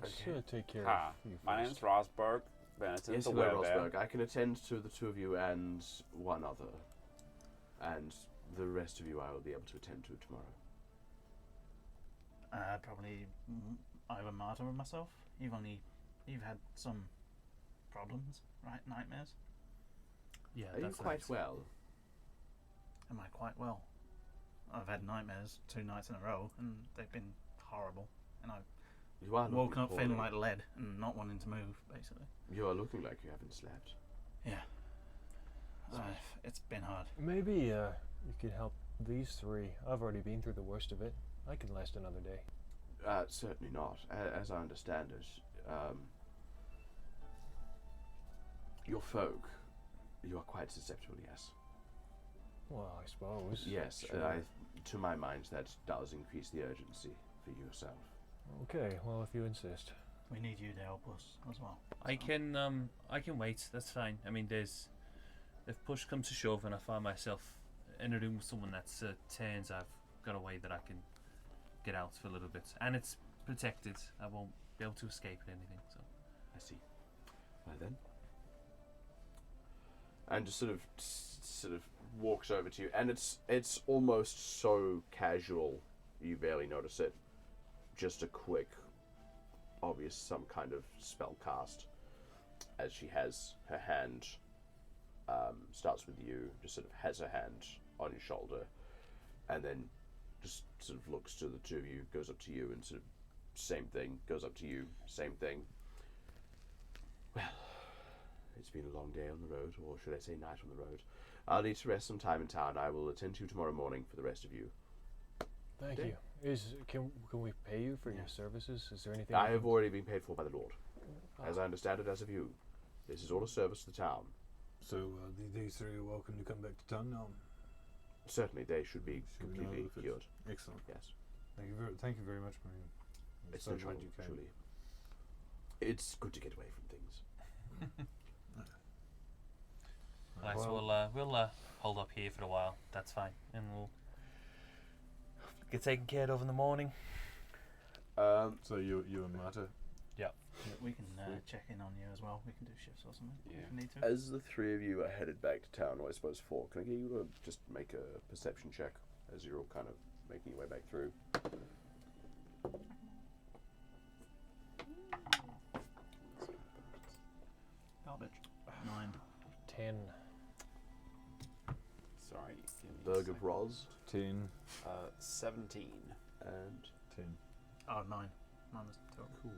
I should take care Hi, of you my first. name's Rosberg. Benetton, Yes, the hello, werebear. Rosberg. I can attend to the two of you and one other. And the rest of you I will be able to attend to tomorrow. Probably either Marta or myself. You've had some problems, right? Nightmares. Yeah, Are you that's quite nice. well? Am I quite well? I've had nightmares 2 nights in a row, and they've been horrible. And I've You are woken looking up feeling poorly. like lead and not wanting to move, basically. You are looking like you haven't slept. Yeah. It's been hard. Maybe you could help these three. I've already been through the worst of it. I can last another day. Certainly not. As I understand it, your folk, you are quite susceptible, yes. Well, I suppose. Yes, Sure. to my mind, that does increase the urgency for you yourself. Okay, well, if you insist. We need you to help us as well. I can wait. That's fine. I mean, if push comes to shove and I find myself in a room with someone that's turns, I've got a way that I can get out for a little bit, and it's protected. I won't be able to escape at anything. So I see. Well then, and just sort of walks over to you, and it's almost so casual you barely notice it. Just a quick, obvious some kind of spell cast, as she has her hand. Starts with you, just sort of has her hand on your shoulder, and then just sort of looks to the two of you, goes up to you, and sort of same thing, goes up to you, same thing. Well, it's been a long day on the road, or should I say night on the road. I'll need to rest some time in town. I will attend to you tomorrow morning for the rest of you. Thank Okay. you. Can we pay you for your services? Is there anything? I we have can- already been paid for by the Lord. As Ah. I understand it, as of you. This is all a service to the town. So these three are welcome to come back to town now. Certainly, they should be Should we know completely if it's- cured. Excellent. Yes. Thank you very much, Marine. I'm It's so no glad trouble, you came. truly. It's good to get away from things. Right, so we'll hold up here for a while. That's fine, and we'll get taken care of in the morning. So you and Marta. We can check in on you as well. We can do shifts or something Yeah. if we need to. As the three of you are headed back to town, or I suppose four, can I get you to just make a perception check as you're all kind of making your way back through? Garbage. 9. 10. Sorry. give me a Berg second. of Roz 10. 17. and 10. Oh, 9. Mine was 12. cool.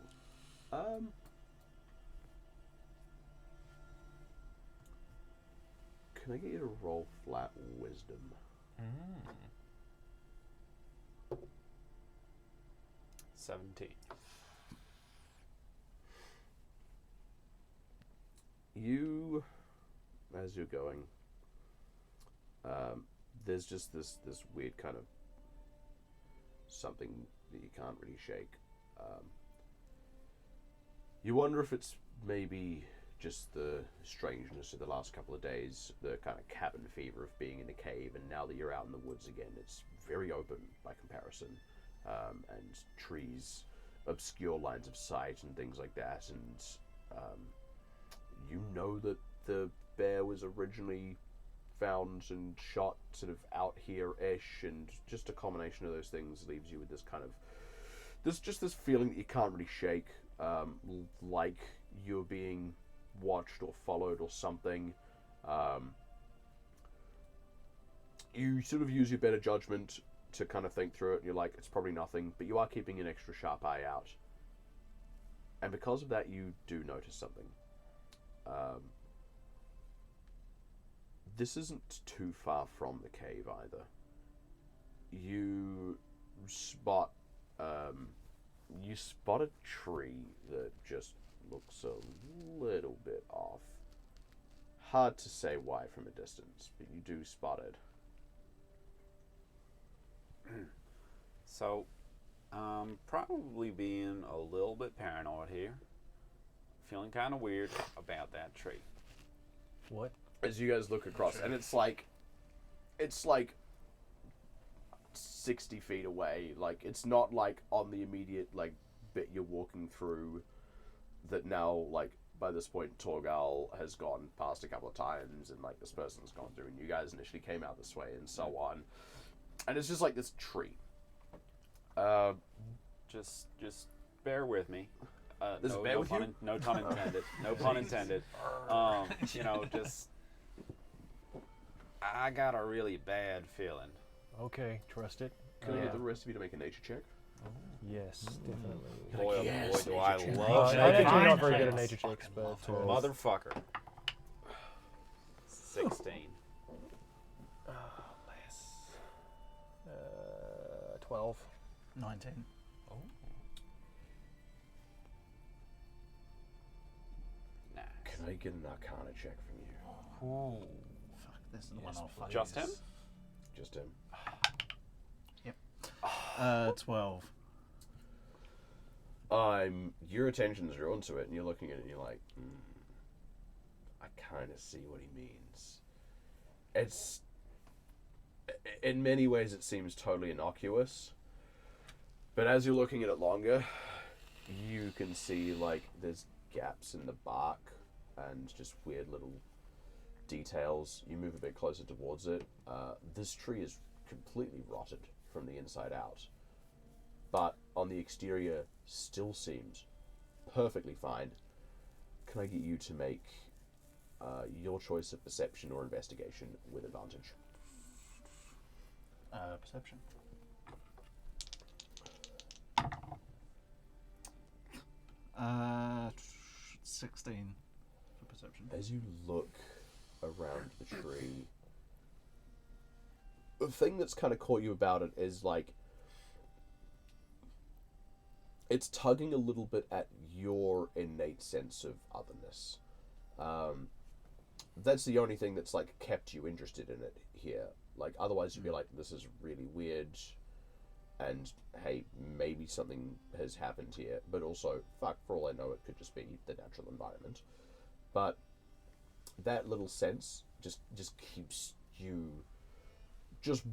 Can I get you to roll flat wisdom? 17. You, as you're going, there's just this weird kind of something that you can't really shake. You wonder if it's maybe just the strangeness of the last couple of days, the kind of cabin fever of being in a cave, and now that you're out in the woods again, it's very open by comparison, and trees obscure lines of sight and things like that, and you know that the bear was originally found and shot sort of out here-ish, and just a combination of those things leaves you with this kind of this feeling that you can't really shake, like you're being watched or followed or something. You sort of use your better judgment to kind of think through it, and you're like, it's probably nothing, but you are keeping an extra sharp eye out, and because of that you do notice something. This isn't too far from the cave either. You spot a tree that just looks a little bit off. Hard to say why from a distance, but you do spot it. So, probably being a little bit paranoid here. Feeling kind of weird about that tree. What? As you guys look across, and it's like 60 feet away. Like, it's not like on the immediate like bit you're walking through that now, like, by this point Torgal has gone past a couple of times, and like this person's gone through, and you guys initially came out this way and so on, and it's just like this tree. Just bear with me. Does it bear with you? No pun intended. No pun intended. You know, just I got a really bad feeling. Okay, trust it. Can I get the rest of you to make a nature check? Yes, definitely. Boy, Yes, oh boy, do nature I check. love I'm nature actually not checks. very good at nature checks, but Motherfucker. 16. 12. 19. Nice. Can I get an Arcana check from you? Ooh. Fuck, this is the Yes, one off. Just him? Just him. 12. Your attention's drawn to it, and you're looking at it, and you're like, I kind of see what he means. It's, in many ways, it seems totally innocuous, but as you're looking at it longer, you can see, like, there's gaps in the bark, and just weird little details. You move a bit closer towards it. This tree is completely rotted from the inside out, but on the exterior still seems perfectly fine. Can I get you to make your choice of perception or investigation with advantage? Perception. Uh, 16 for perception. As you look around the tree, the thing that's kind of caught you about it is, like, it's tugging a little bit at your innate sense of otherness. that's the only thing that's like kept you interested in it here. Like otherwise, you'd be like, this is really weird, and hey, maybe something has happened here. But also, fuck, for all I know, it could just be the natural environment. But that little sense just keeps you just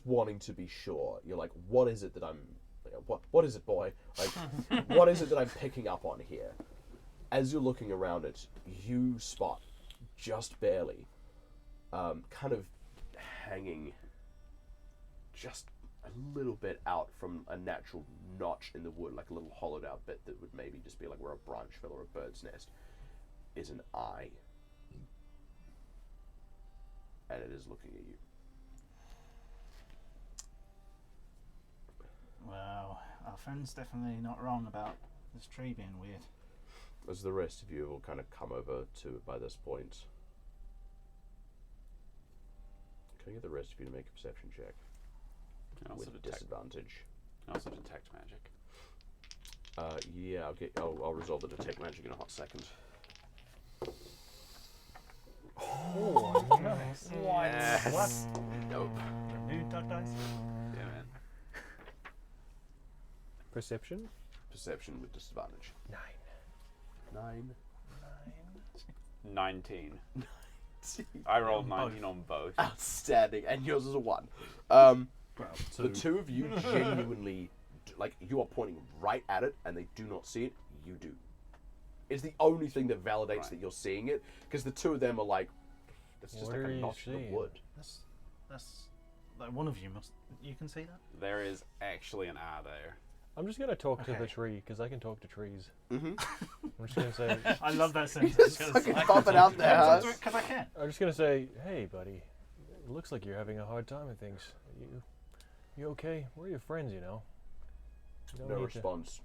wanting to be sure. You're like, what is it that I'm? What is it, boy? Like, what is it that I'm picking up on here? As you're looking around it, you spot just barely, kind of hanging just a little bit out from a natural notch in the wood, like a little hollowed out bit that would maybe just be like where a branch fell or a bird's nest, is an eye. And it is looking at you. Wow, our friend's definitely not wrong about this tree being weird. As the rest of you will kind of come over to it by this point. Can I get the rest of you to make a perception check? Can also With detect, disadvantage. can also detect magic. Yeah, I'll resolve the detect magic in a hot second. Oh, nice. Yes. What? Nope. Who dug dice? Yeah, man. Perception? Perception with disadvantage. 9. 19. I rolled 19 on both. Outstanding, and yours is a 1. Well, The two of you genuinely, like, you are pointing right at it, and they do not see it. You do. It's the only thing that validates that you're seeing it, because the two of them are like, it's just What like are a you notch in seeing? the wood. That's like one of you must. You can see that. There is actually an eye there. I'm just gonna talk to the Okay. tree because I can talk to trees. Mm-hmm. I'm just gonna say. I love that sentence. Just fucking bump it out there, huh? Because I can. I'm just gonna say, hey, buddy. It looks like you're having a hard time with things. You okay? We're your friends, you know. You don't No need to- response.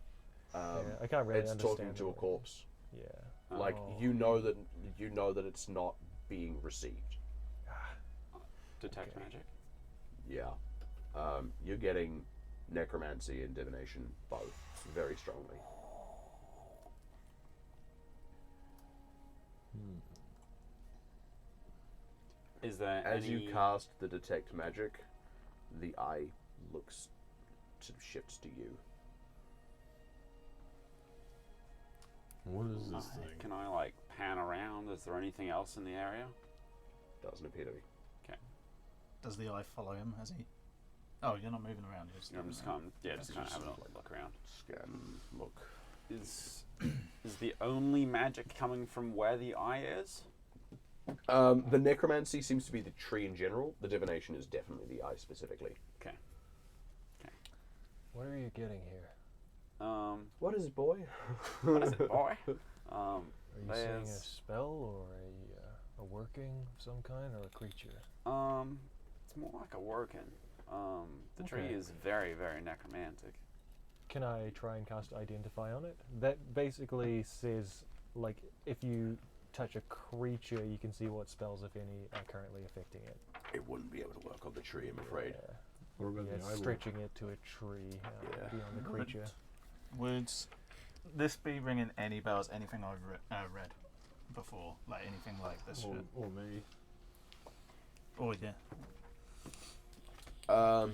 Yeah, I can't really It's understand. talking to a it. corpse. Yeah. Like, Oh. you know that it's not being received. Detect Okay. magic. Yeah. You're getting necromancy and divination both very strongly. Is there As any... you cast the detect magic, the eye looks sort of shifts to you. what is this thing? Can I, like, pan around? Is there anything else in the area? Doesn't appear to be. Does the eye follow him? Has he? Oh, you're not moving around. You're just. I'm just kind of, just kind of having a look around. Scan, look. Is the only magic coming from where the eye is? The necromancy seems to be the tree in general. The divination is definitely the eye specifically. What are you getting here? What is it, boy? What is it, boy? Are you seeing a There's- spell or a working of some kind or a creature? It's more like a working. The tree Okay. is very, very necromantic. Can I try and cast Identify on it? That basically says, like, if you touch a creature, you can see what spells, if any, are currently affecting it. It wouldn't be able to work on the tree, I'm afraid. Yeah, What about yeah, the eyeball? stretching it to a tree Yeah. beyond the creature. Would this be ringing any bells? Anything I've read before, like anything like this? shit? Or me. Oh yeah. I'll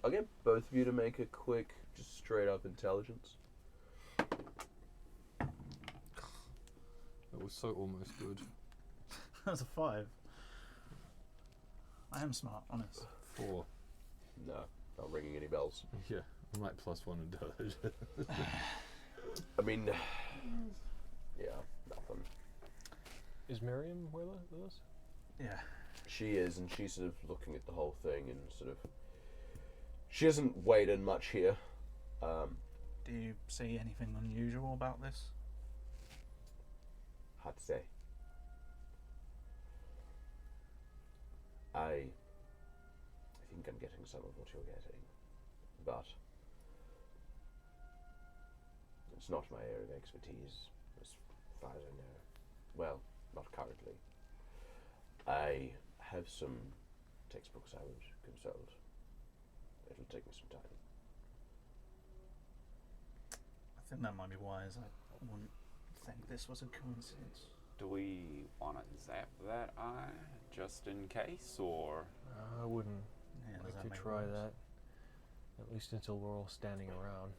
get both of you to make a quick, just straight up intelligence. That was so almost good. That's a 5. I am smart, honest. 4. No, not ringing any bells. Yeah, I'm like +1 intelligence. I mean, yeah, nothing. Is Miriam with us? Yeah. She is, and she's sort of looking at the whole thing and sort of. She hasn't weighed in much here. Do you see anything unusual about this? Hard to say. I think I'm getting some of what you're getting, but it's not my area of expertise, as far as I know. Well, not currently. I have some textbooks I would consult. It'll take me some time. I think that might be wise. I wouldn't think this was a coincidence. Do we want to zap that eye just in case, or? I wouldn't Yeah, does like that to make try sense? that. At least until we're all standing around.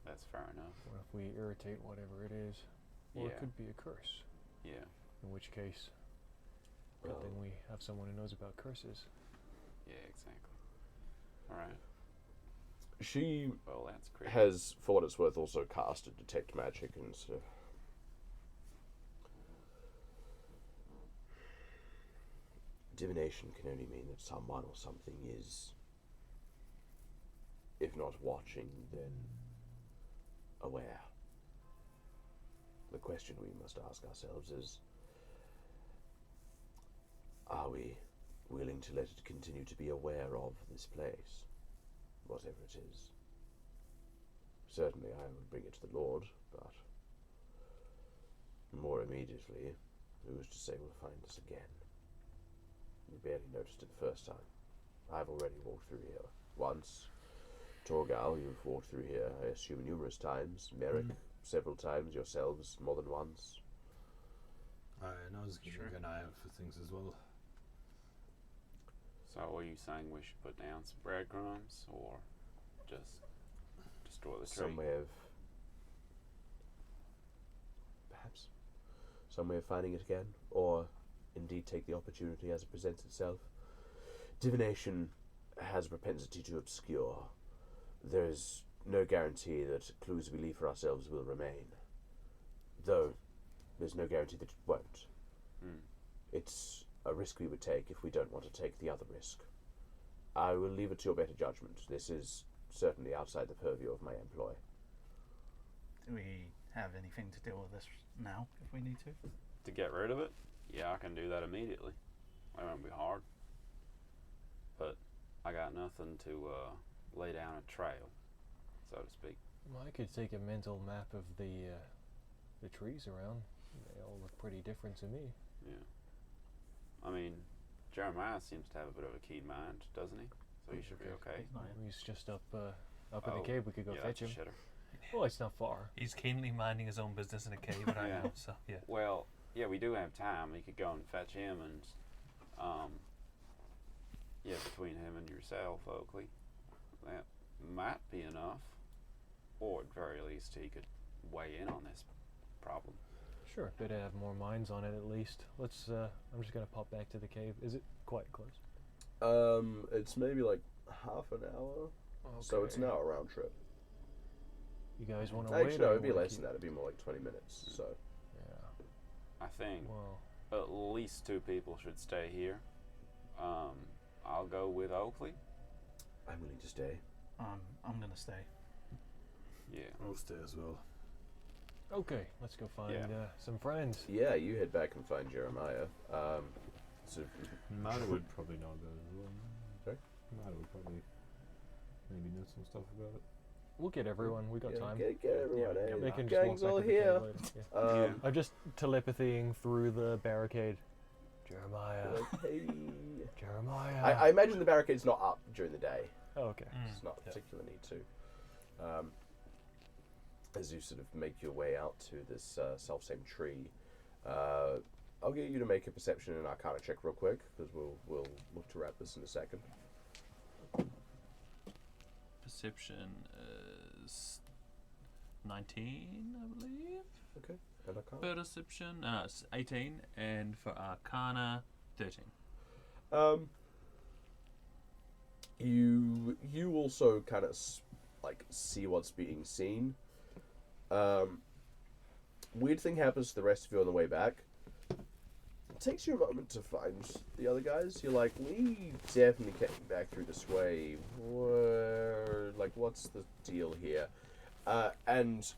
That's fair enough. What if we irritate whatever it is? Or it Yeah. could be a curse. Yeah. In which case, good Well, thing we have someone who knows about curses. Yeah, exactly. Alright. she Well, that's creepy. has, for what it's worth, also cast a detect magic and stuff. Divination can only mean that someone or something is, if not watching, then aware. The question we must ask ourselves is, are we willing to let it continue to be aware of this place, whatever it is? Certainly I would bring it to the Lord, but more immediately, who's to say we'll find us again? We barely noticed it the first time. I've already walked through here once. Torgal, you've walked through here, I assume, numerous times. Merrick, several times. Yourselves, more than once. And I was keeping an eye out for things as well. So are you saying we should put down some breadcrumbs, or just destroy the tree? Some way of... perhaps. Some way of finding it again, or indeed take the opportunity as it presents itself. Divination has a propensity to obscure. There is no guarantee that clues we leave for ourselves will remain. Though, there's no guarantee that it won't. It's a risk we would take if we don't want to take the other risk. I will leave it to your better judgment. This is certainly outside the purview of my employ. Do we have anything to deal with this now, if we need to? To get rid of it? Yeah, I can do that immediately. It won't be hard. But I got nothing to lay down a trail, so to speak. Well, I could take a mental map of the trees around. They all look pretty different to me. Yeah. I mean, Jeremiah seems to have a bit of a keen mind, doesn't he? So he should be okay. He's not in. He's just up in Oh, the cave. We could go yeah, fetch him. that's a shitter. Well, it's not far. He's keenly minding his own business in a cave right Yeah. now, so yeah. Well, yeah, we do have time. We could go and fetch him, and yeah, between him and yourself, Oakley, that might be enough. Or at very least, he could weigh in on this problem. Sure, better have more minds on it at least. Let's. I'm just gonna pop back to the cave. Is it quite close? It's maybe like half an hour, so it's an hour round trip. You guys want to wait? Actually, no, or it'd be you wanna less keep- than that. It'd be more like 20 minutes. So Yeah. I think Well, at least 2 people should stay here. I'll go with Oakley. I'm willing to stay. I'm gonna stay. Yeah. I'll stay as well. okay. Let's go find Yeah. some friends. Yeah, you head back and find Jeremiah. So Mada would probably not go as well. Sorry? Mada would probably maybe know some stuff about it. We'll get everyone. We got yeah, time. Get everyone. Yeah, eh? they can just Gang's walk all back to the cave here. later. Yeah. Um, I'm just telepathying through the barricade. Jeremiah. like, hey. Jeremiah. I imagine the barricade's not up during the day. Oh, okay. It's not a Yeah. particular need to. As you sort of make your way out to this self-same tree, I'll get you to make a perception and arcana check real quick, because we'll look to wrap this in a second. Perception is 19, I believe. Okay. And arcana. Perception, it's 18, and for Arcana, 13. You also kind of like see what's being seen. Weird thing happens to the rest of you on the way back. It takes you a moment to find the other guys. You're like, we definitely came back through this way. What's the deal here? And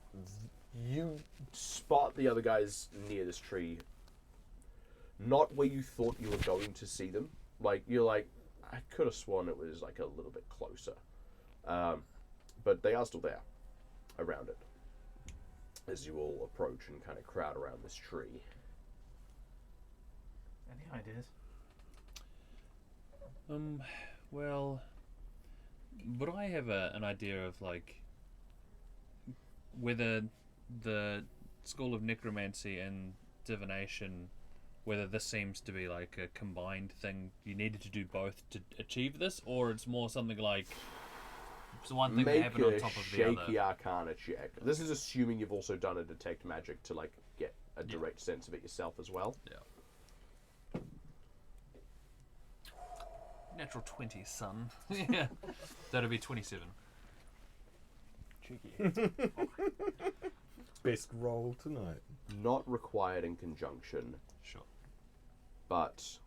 you spot the other guys near this tree. Not where you thought you were going to see them. Like, you're like, I could have sworn it was like a little bit closer. But they are still there, around it, as you all approach and kind of crowd around this tree. Any ideas? Well, would I have an idea of like whether the School of Necromancy and divination, whether this seems to be like a combined thing, you needed to do both to achieve this, or it's more something like it's one thing that happened on top of the other. Make a shaky arcana check. This is assuming you've also done a detect magic to like get a direct sense of it yourself as well. Yeah. Natural 20, son. Yeah. That'll be 27. Cheeky. Best roll tonight. Not required in conjunction, Sure. but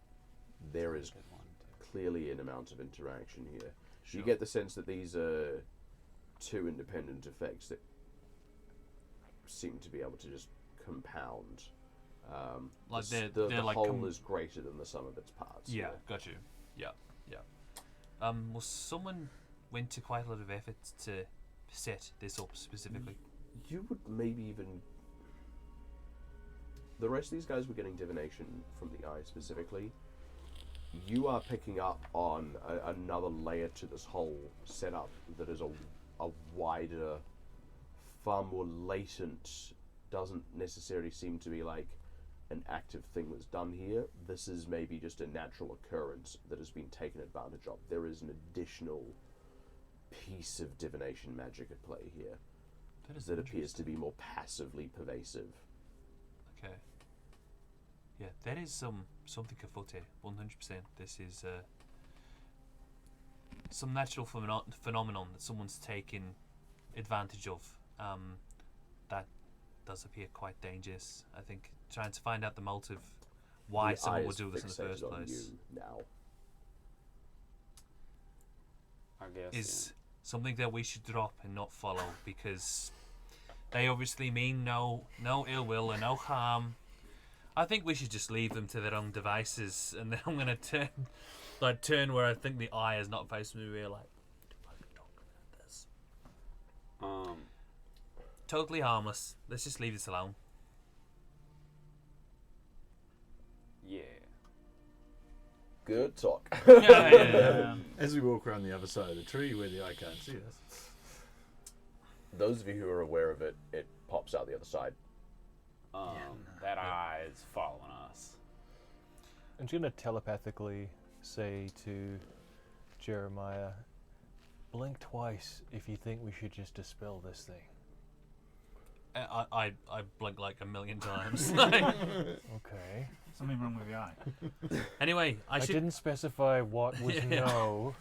there is Good one, too. clearly an amount of interaction here. Sure. You get the sense that these are two independent effects that seem to be able to just compound. Like the they're like whole is greater than the sum of its parts. Yeah, got you. Yeah. Well, someone went to quite a lot of effort to set this up specifically. You would maybe even. The rest of these guys were getting divination from the eye specifically. You are picking up on another layer to this whole setup that is a wider, far more latent, doesn't necessarily seem to be like an active thing that's done here. This is maybe just a natural occurrence that has been taken advantage of. There is an additional piece of divination magic at play here that appears to be more passively pervasive. Okay. Yeah, that is something afoot. 100%. This is some natural phenomenon that someone's taken advantage of. That does appear quite dangerous. I think trying to find out the motive why The someone eye would is do this in the fixated first on place you now. I guess. is something that we should drop and not follow, because they obviously mean no ill will and no harm. I think we should just leave them to their own devices, and then I'm gonna turn where I think the eye is not facing me. We're like, what do I talk about this? Totally harmless. Let's just leave this alone. Yeah. Good talk. Yeah. As we walk around the other side of the tree where the eye can't see us. Those of you who are aware of it, it pops out the other side. That eye is following us. I'm just gonna telepathically say to Jeremiah, blink twice if you think we should just dispel this thing. I blink like a million times. Okay. Something wrong with the eye. Anyway, I I should didn't specify what was Yeah. no.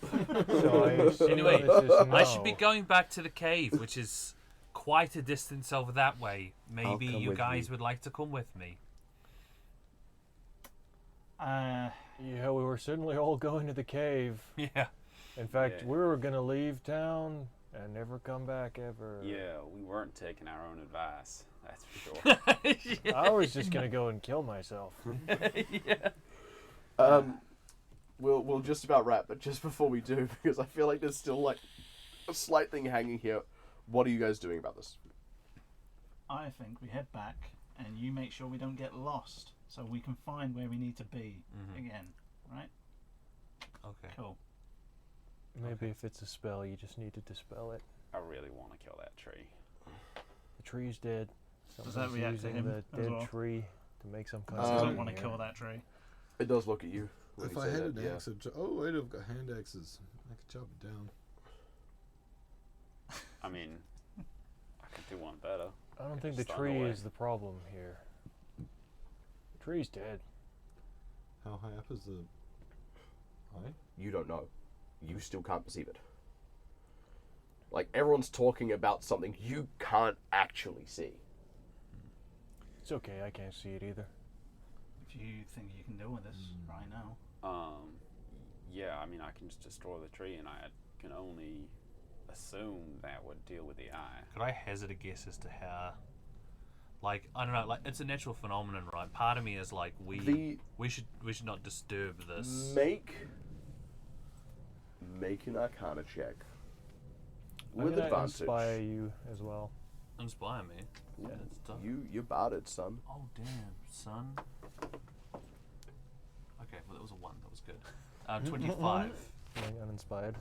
So I assume Anyway, this is no. I should be going back to the cave, which is quite a distance over that way. Maybe come you with guys you. would like to come with me. Yeah, we were certainly all going to the cave. Yeah. In fact, Yeah. we were gonna leave town and never come back ever. Yeah, we weren't taking our own advice. That's for sure. I was just gonna go and kill myself. Yeah. We'll just about wrap, but just before we do, because I feel like there's still like a slight thing hanging here. What are you guys doing about this? I think we head back and you make sure we don't get lost so we can find where we need to be again, right? Okay. Cool. Maybe if it's a spell, you just need to dispel it. I really want to kill that tree. The tree's dead. Does Someone's that react to using him the as dead well? tree to make some kind I of don't thing want to here. kill that tree. It does look at you. when If you I say had that, an yeah. axe, oh wait, I've got hand axes. I could chop it down. I mean, I could do one better. I don't think the Stun tree away. is the problem here. The tree's dead. How high up is the eye? You don't know. You still can't perceive it. Like, everyone's talking about something you can't actually see. It's okay, I can't see it either. If you think you can deal with this right now. Yeah, I mean, I can just destroy the tree, and I can only assume that would deal with the eye. Could I hazard a guess as to how? Like, I don't know. Like, it's a natural phenomenon, right? Part of me is like, we should not disturb this. Make an Arcana check I'm with gonna advantage. inspire you as well. Inspire me. Yeah. That's tough. You're barded, son. Oh damn, son. Okay, well that was a 1. That was good. 25. Being uninspired.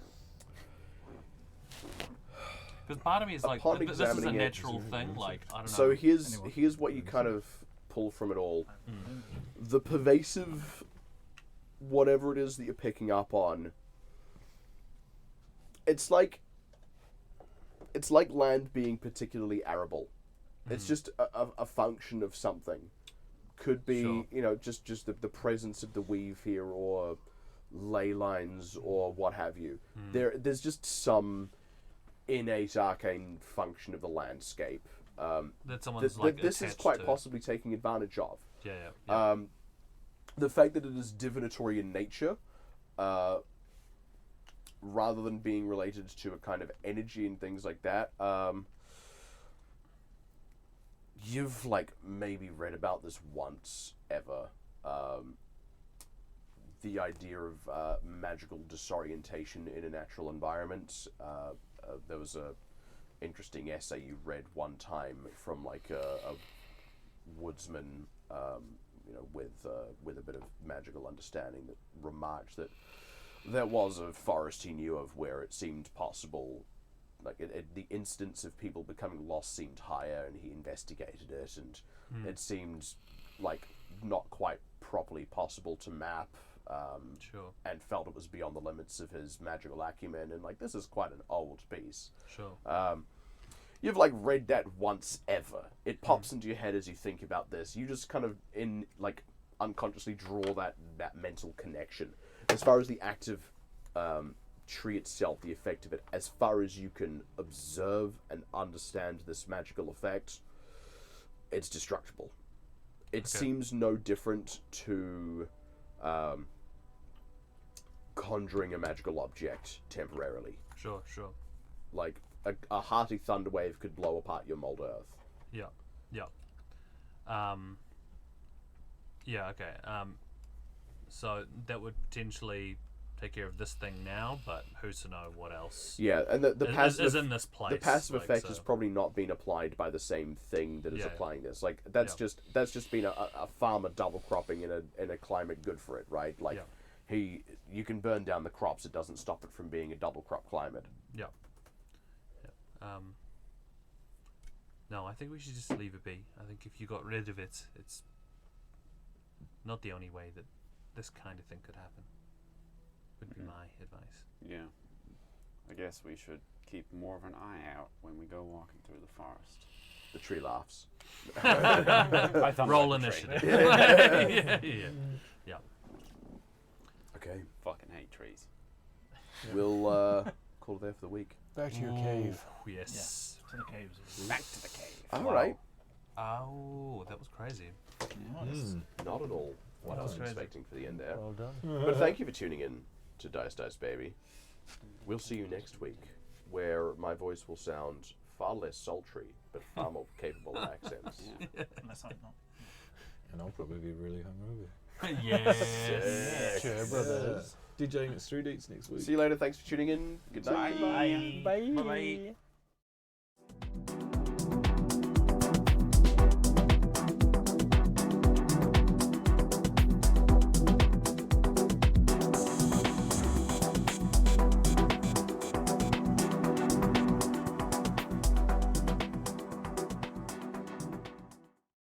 Because part of me is like, Upon this is a examining it- natural thing. Like, I don't know. So here's Anyway. here's what you kind of pull from it all. The pervasive, whatever it is that you're picking up on, it's like land being particularly arable. It's just a function of something. Could be, Sure. you know, just the presence of the weave here, or ley lines, or what have you. There's just some innate arcane function of the landscape. That someone's like this is attached quite to. possibly taking advantage of. Yeah. The fact that it is divinatory in nature, rather than being related to a kind of energy and things like that. You've like maybe read about this once ever. The idea of magical disorientation in a natural environment. There was a interesting essay you read one time from like a woodsman, you know, with a bit of magical understanding, that remarked that there was a forest he knew of where it seemed possible, like the instance of people becoming lost seemed higher, and he investigated it, and it seemed like not quite properly possible to map, Sure. and felt it was beyond the limits of his magical acumen, and like this is quite an old piece. Sure. You've like read that once ever. It pops into your head as you think about this. You just kind of unconsciously draw that mental connection. As far as the active tree itself, the effect of it, as far as you can observe and understand this magical effect, it's destructible. It seems no different to conjuring a magical object temporarily. Sure. Like a hearty thunder wave could blow apart your mold earth. Yeah. Okay. So that would potentially take care of this thing now, but who's to know what else? Yeah, and the passive is in this place. the passive like, effect so. has probably not been applied by the same thing that is Yeah. applying this. Like that's just been a farmer double cropping in a climate good for it, right? Like you can burn down the crops, it doesn't stop it from being a double crop climate. Yeah. No, I think we should just leave it be. I think if you got rid of it, it's not the only way that this kind of thing could happen. Would be my advice. Yeah. I guess we should keep more of an eye out when we go walking through the forest. The tree laughs. I thought Roll like a initiative. tree. Yeah. Okay, Fucking hate trees. we'll call it there for the week. Back to your cave. Yes. To the caves. Back to the cave. All right, Oh, that was crazy. not at all what I was crazy. expecting for the end there. Well done. But thank you for tuning in to Dice Dice Baby. We'll see you next week, where my voice will sound far less sultry, but far more capable of accents. Unless I'm not. And I'll probably be really hungover. Yes. Sure, brothers. DJing at Street Eats next week. See you later. Thanks for tuning in. Good night. Bye. Bye. Bye-bye.